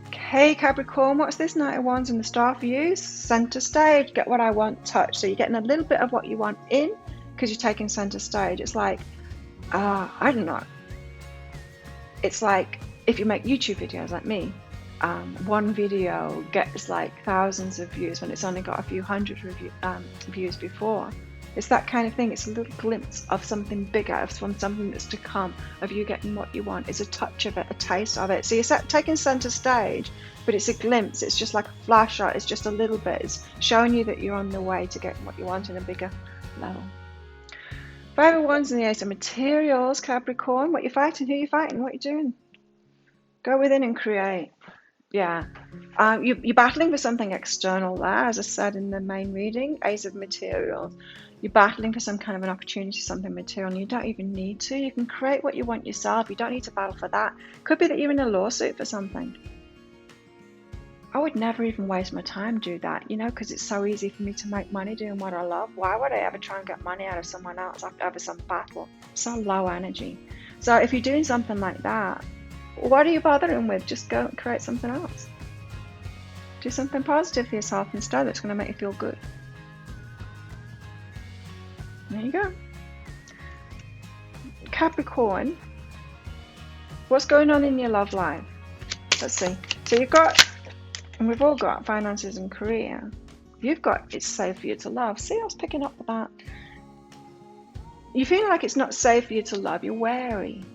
Okay, Capricorn, what's this Knight of Wands and the Star for you? Center stage, get what I want, touch. So you're getting a little bit of what you want in because you're taking center stage. It's like, I don't know. It's like if you make YouTube videos like me, one video gets like thousands of views when it's only got a few hundred views before. It's that kind of thing. It's a little glimpse of something bigger, from something that's to come, of you getting what you want. It's a touch of it, a taste of it. So you're taking center stage, but it's a glimpse. It's just like a flash shot. It's just a little bit. It's showing you that you're on the way to getting what you want in a bigger level. Five of Wands and the Ace of Materials, Capricorn. What you're fighting, who you're fighting, what you're doing. Go within and create. Yeah. You're battling for something external there, as I said in the main reading, Ace of Materials. You're battling for some kind of an opportunity, something material, and you don't even need to. You can create what you want yourself. You don't need to battle for that. Could be that you're in a lawsuit for something. I would never even waste my time do that, you know, because it's so easy for me to make money doing what I love. Why would I ever try and get money out of someone else after some battle? So low energy. So if you're doing something like that, what are you bothering with? Just go and create something else. Do something positive for yourself instead that's going to make you feel good. There you go. Capricorn, what's going on in your love life? Let's see. So you've got, and we've all got finances and career. You've got it's safe for you to love. See, I was picking up that. You feel like it's not safe for you to love. You're wary.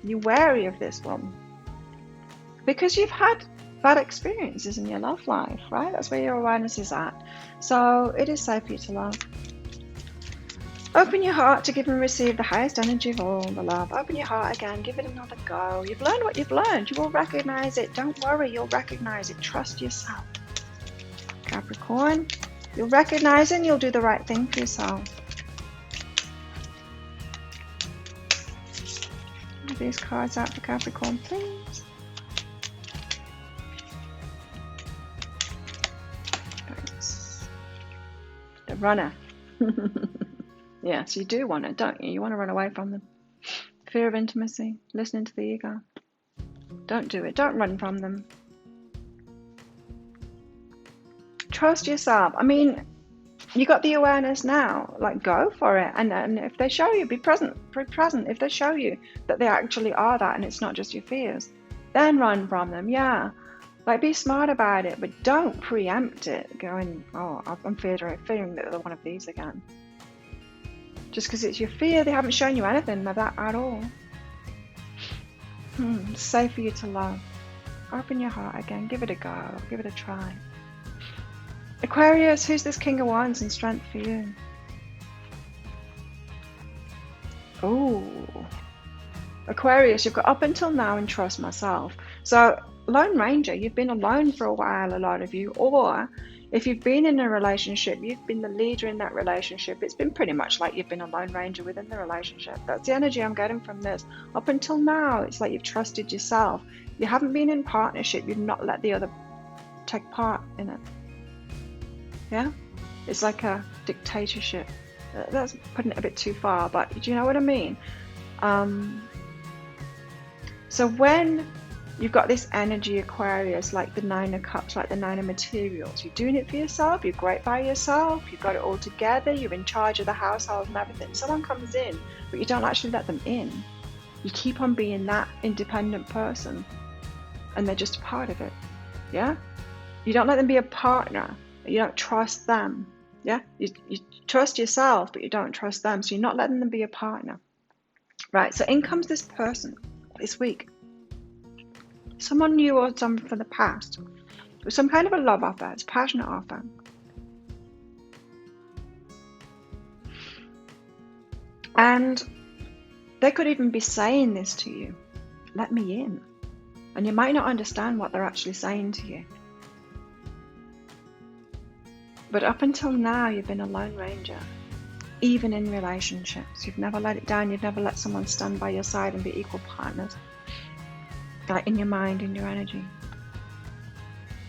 You're wary of this one. Because you've had bad experiences in your love life, right? That's where your awareness is at. So it is safe for you to love. Open your heart to give and receive the highest energy of all, the love. Open your heart again, give it another go. You've learned what you've learned. You will recognize it. Don't worry, you'll recognize it. Trust yourself. Capricorn, you'll recognize it and you'll do the right thing for yourself. Move these cards out for Capricorn, please. Thanks. The Runner. Yes, you do want it, don't you? You want to run away from them. Fear of intimacy, listening to the ego. Don't do it. Don't run from them. Trust yourself. I mean, you got the awareness now. Like, go for it. And if they show you, be present. Be present. If they show you that they actually are that and it's not just your fears, then run from them. Yeah. Like, be smart about it, but don't preempt it. Going, oh, I'm fearing that they're one of these again. Just because it's your fear, they haven't shown you anything of that at all. It's safe for you to love. Open your heart again. Give it a go. Give it a try. Aquarius, who's this King of Wands and strength for you? Oh, Aquarius, you've got up until now and trust myself. So, Lone Ranger, you've been alone for a while, a lot of you. Or if you've been in a relationship, you've been the leader in that relationship. It's been pretty much like you've been a Lone Ranger within the relationship. That's the energy I'm getting from this. Up until now, it's like you've trusted yourself. You haven't been in partnership. You've not let the other take part in it. Yeah? It's like a dictatorship. That's putting it a bit too far, but do you know what I mean? So when you've got this energy, Aquarius, like the Nine of Cups, like the Nine of Materials, you're doing it for yourself, you're great by yourself, you've got it all together, you're in charge of the household and everything. Someone comes in, but you don't actually let them in. You keep on being that independent person, and they're just a part of it. Yeah? You don't let them be a partner. You don't trust them. Yeah? You trust yourself, but you don't trust them. So you're not letting them be a partner. Right? So in comes this person this week. Someone new or someone from the past. With some kind of a love offer. It's a passionate offer. And they could even be saying this to you. Let me in. And you might not understand what they're actually saying to you. But up until now, you've been a Lone Ranger. Even in relationships. You've never let it down. You've never let someone stand by your side and be equal partners. Like in your mind, in your energy.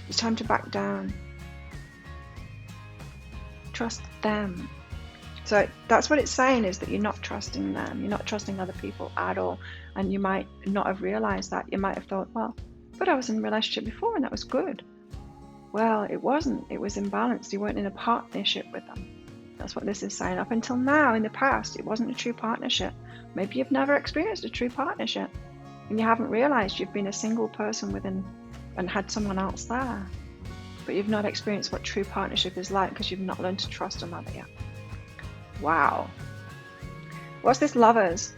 It's time to back down. Trust them. So that's what it's saying, is that you're not trusting them. You're not trusting other people at all. And you might not have realized that. You might have thought, well, but I was in a relationship before and that was good. Well, it wasn't. It was imbalanced. You weren't in a partnership with them. That's what this is saying. Up until now, in the past, it wasn't a true partnership. Maybe you've never experienced a true partnership. And you haven't realized you've been a single person within and had someone else there. But you've not experienced what true partnership is like because you've not learned to trust another yet. Wow. What's this Lovers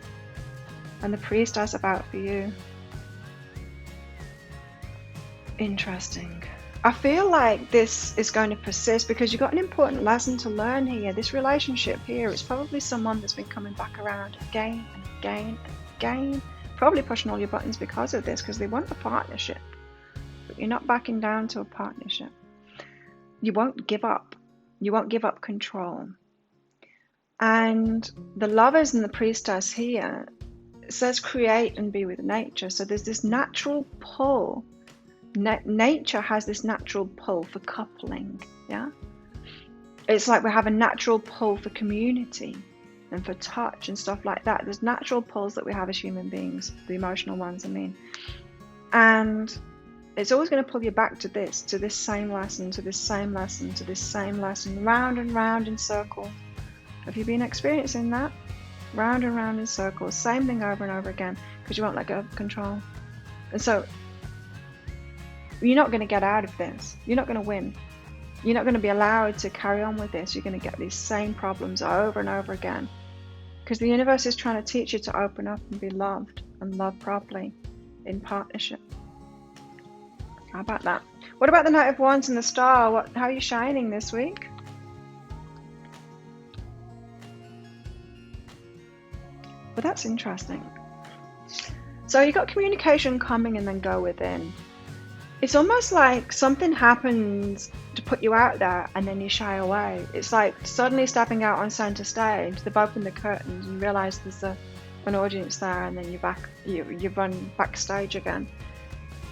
and the Priestess about for you? Interesting. I feel like this is going to persist because you've got an important lesson to learn here. This relationship here, it's probably someone that's been coming back around again and again and again. Probably pushing all your buttons because of this, because they want a partnership. But you're not backing down to a partnership. You won't give up. You won't give up control. And the Lovers and the Priestess here, it says create and be with nature. So there's this natural pull. Nature has this natural pull for coupling. Yeah, it's like we have a natural pull for community and for touch and stuff like that. There's natural pulls that we have as human beings, the emotional ones, I mean. And it's always going to pull you back to this same lesson, to this same lesson, to this same lesson, round and round in circles. Have you been experiencing that? Round and round in circles, same thing over and over again, because you won't let go of control. And so you're not going to get out of this. You're not going to win. You're not going to be allowed to carry on with this. You're going to get these same problems over and over again. Because the universe is trying to teach you to open up and be loved and love properly in partnership. How about that? What about the Knight of Wands and the Star? How are you shining this week? Well, that's interesting. So you've got communication coming and then go within. It's almost like something happens to put you out there and then you shy away. It's like suddenly stepping out on center stage. They've opened the curtains and you realize there's an audience there, and then you run backstage again.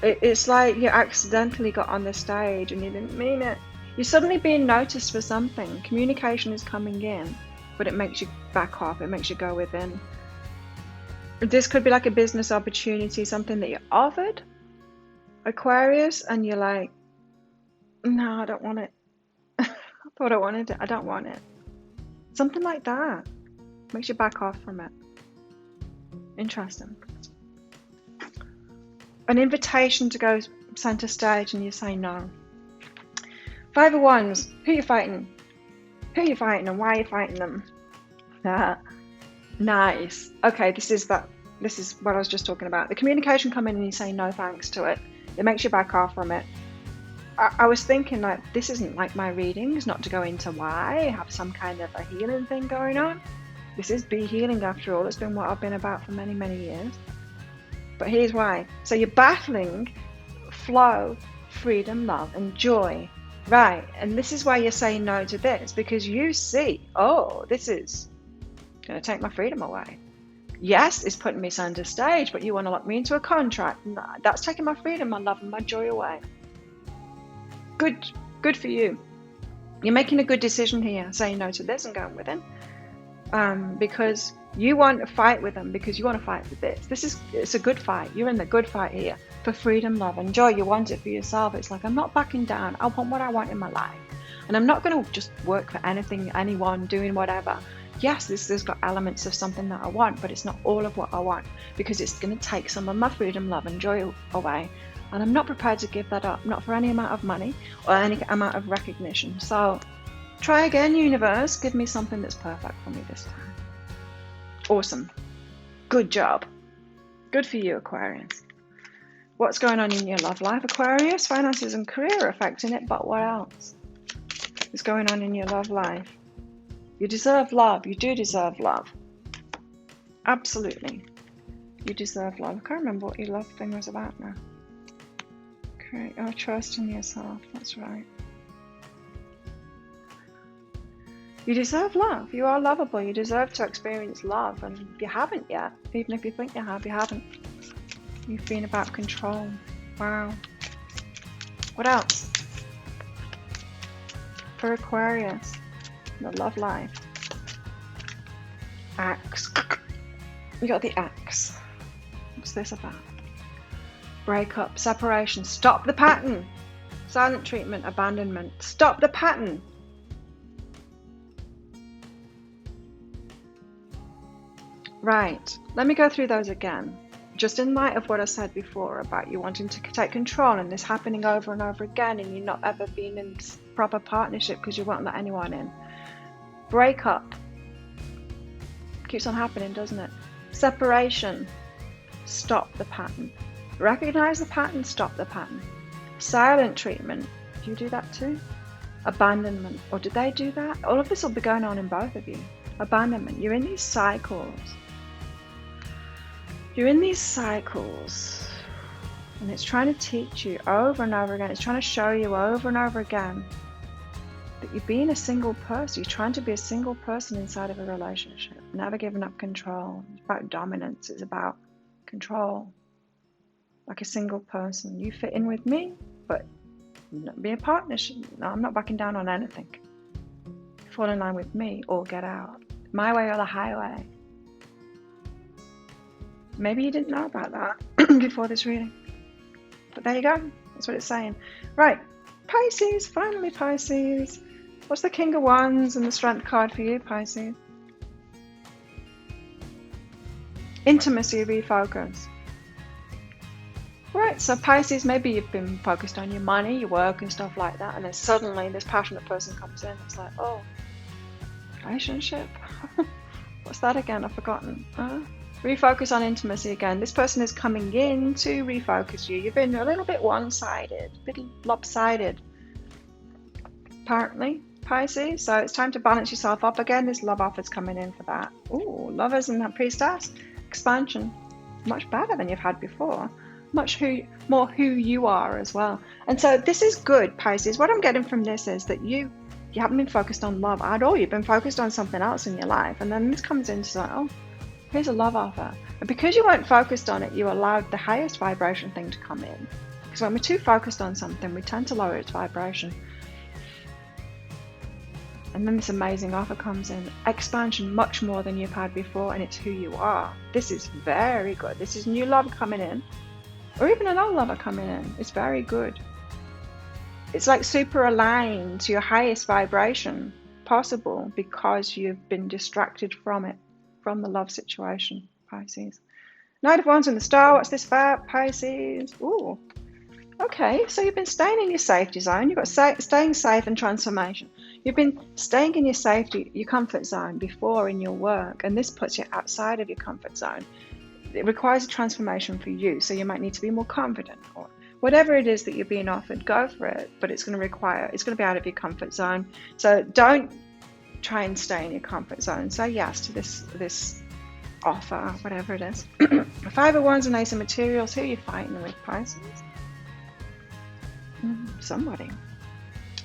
It's like you accidentally got on the stage and you didn't mean it. You're suddenly being noticed for something. Communication is coming in, but it makes you back off. It makes you go within. This could be like a business opportunity, something that you're offered, Aquarius, and you're like, no, I don't want it. I thought I wanted it. I don't want it. Something like that makes you back off from it. Interesting. An invitation to go center stage and you say no. Five of Wands. Who are you fighting? Who are you fighting and why are you fighting them? Nice. Okay, this is what I was just talking about. The communication come in and you say no thanks to it. It makes you back off from it. I was thinking, like, this isn't like my readings, not to go into why, have some kind of a healing thing going on. This is be healing after all. It's been what I've been about for many, many years. But here's why. So you're battling flow, freedom, love, and joy. Right. And this is why you're saying no to this, because you see, oh, this is going to take my freedom away. Yes, it's putting me center stage, but you want to lock me into a contract. No, that's taking my freedom, my love, and my joy away. Good for you. You're making a good decision here, saying no to this and going with it. Because you want to fight with them, because you want to fight for this. It's a good fight. You're in the good fight here for freedom, love, and joy. You want it for yourself. It's like, I'm not backing down. I want what I want in my life. And I'm not going to just work for anything, anyone, doing whatever. Yes, this has got elements of something that I want, but it's not all of what I want, because it's going to take some of my freedom, love, and joy away. And I'm not prepared to give that up, not for any amount of money or any amount of recognition. So try again, universe. Give me something that's perfect for me this time. Awesome. Good job. Good for you, Aquarius. What's going on in your love life, Aquarius? Finances and career are affecting it, but what else is going on in your love life? You deserve love. You do deserve love. Absolutely. You deserve love. I can't remember what your love thing was about now. Okay. Oh, trust in yourself. That's right. You deserve love. You are lovable. You deserve to experience love. And you haven't yet. Even if you think you have, you haven't. You've been about control. Wow. What else? For Aquarius. The love life. Axe. We got the axe. What's this about? Breakup, separation, stop the pattern. Silent treatment, abandonment. Stop the pattern. Right, let me go through those again. Just in light of what I said before about you wanting to take control and this happening over and over again and you not ever being in proper partnership because you won't let anyone in. Breakup. Keeps on happening, doesn't it? Separation. Stop the pattern. Recognize the pattern, stop the pattern. Silent treatment. Do you do that too? Abandonment. Or did they do that? All of this will be going on in both of you. Abandonment. You're in these cycles. You're in these cycles. And it's trying to teach you over and over again. It's trying to show you over and over again that you're being a single person. You're trying to be a single person inside of a relationship. Never giving up control. It's about dominance. It's about control. Like a single person. You fit in with me, but not be a partnership. No, I'm not backing down on anything. Fall in line with me or get out. My way or the highway. Maybe you didn't know about that before this reading. But there you go. That's what it's saying. Right. Pisces. Finally, Pisces. What's the King of Wands and the Strength card for you, Pisces? Intimacy, refocus. Right, so Pisces, maybe you've been focused on your money, your work and stuff like that, and then suddenly this passionate person comes in. It's like, oh, relationship? What's that again? I've forgotten. Refocus on intimacy again. This person is coming in to refocus you. You've been a little bit one-sided, a bit lopsided, apparently, Pisces. So it's time to balance yourself up again. This love offer's coming in for that. Ooh, Lovers and that Priestess. Expansion. Much better than you've had before. Much more who you are as well. And so this is good, Pisces. What I'm getting from this is that you haven't been focused on love at all. You've been focused on something else in your life. And then this comes into like, oh, here's a love offer. And because you weren't focused on it, you allowed the highest vibration thing to come in. Because when we're too focused on something, we tend to lower its vibration. And then this amazing offer comes in. Expansion, much more than you've had before, and it's who you are. This is very good. This is new love coming in. Or even an old lover coming in. It's very good. It's like super aligned to your highest vibration possible because you've been distracted from it, from the love situation, Pisces. Knight of Wands and the Star. What's this about, Pisces? Ooh. Okay, so you've been staying in your safety zone. You've got staying safe and transformation. You've been staying in your safety, your comfort zone before in your work, and this puts you outside of your comfort zone. It requires a transformation for you, so you might need to be more confident or whatever it is that you're being offered, go for it, but it's going to be out of your comfort zone. So don't try and stay in your comfort zone. Say yes to this offer, whatever it is. Five of Wands and Ace of Materials. Who are you fighting with, Pisces? Somebody.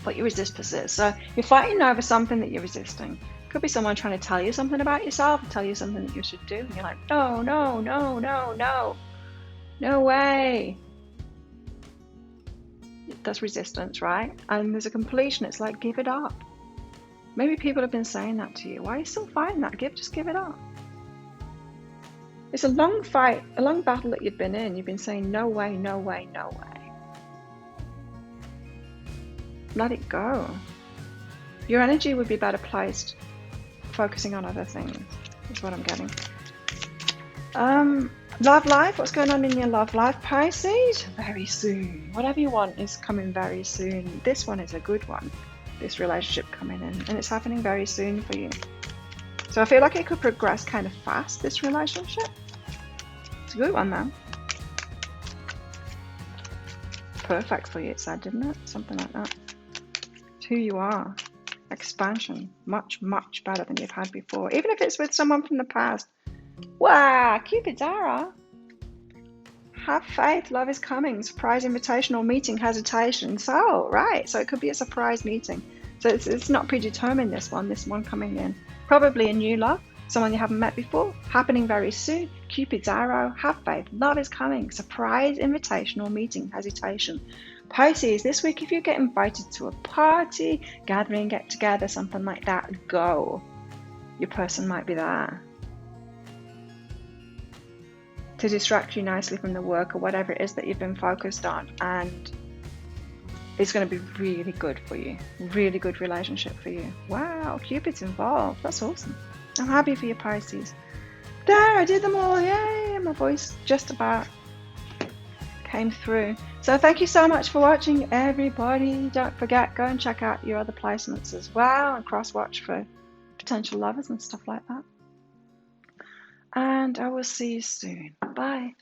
What you resist persists. So you're fighting over something that you're resisting. Could be someone trying to tell you something about yourself, or tell you something that you should do, and you're like, no, no, no, no, no, no way. That's resistance, right? And there's a completion. It's like, give it up. Maybe people have been saying that to you. Why are you still fighting that? Just give it up. It's a long fight, a long battle that you've been in. You've been saying, no way, no way, no way. Let it go. Your energy would be better placed focusing on other things, is what I'm getting. Love life. What's going on in your love life, Pisces? Very soon. Whatever you want is coming very soon. This one is a good one. This relationship coming in, and it's happening very soon for you. So I feel like it could progress kind of fast, this relationship. It's a good one, though. Perfect for you, it said, didn't it? Something like that. It's who you are. Expansion. Much, much better than you've had before. Even if it's with someone from the past. Wow, Cupid's arrow. Have faith, love is coming. Surprise invitation or meeting, hesitation. So, right, so it could be a surprise meeting. So it's not predetermined, this one coming in. Probably a new love, someone you haven't met before, happening very soon. Cupid's arrow, have faith, love is coming. Surprise invitation or meeting, hesitation. Pisces, this week if you get invited to a party, gathering, get together, something like that, go. Your person might be there to distract you nicely from the work or whatever it is that you've been focused on, and it's going to be really good for you. Really good relationship for you. Wow, Cupid's involved. That's awesome. I'm happy for you, Pisces. There, I did them all. Yay! My voice just about came through. So thank you so much for watching, everybody. Don't forget, go and check out your other placements as well, and cross-watch for potential lovers and stuff like that. And I will see you soon. Bye.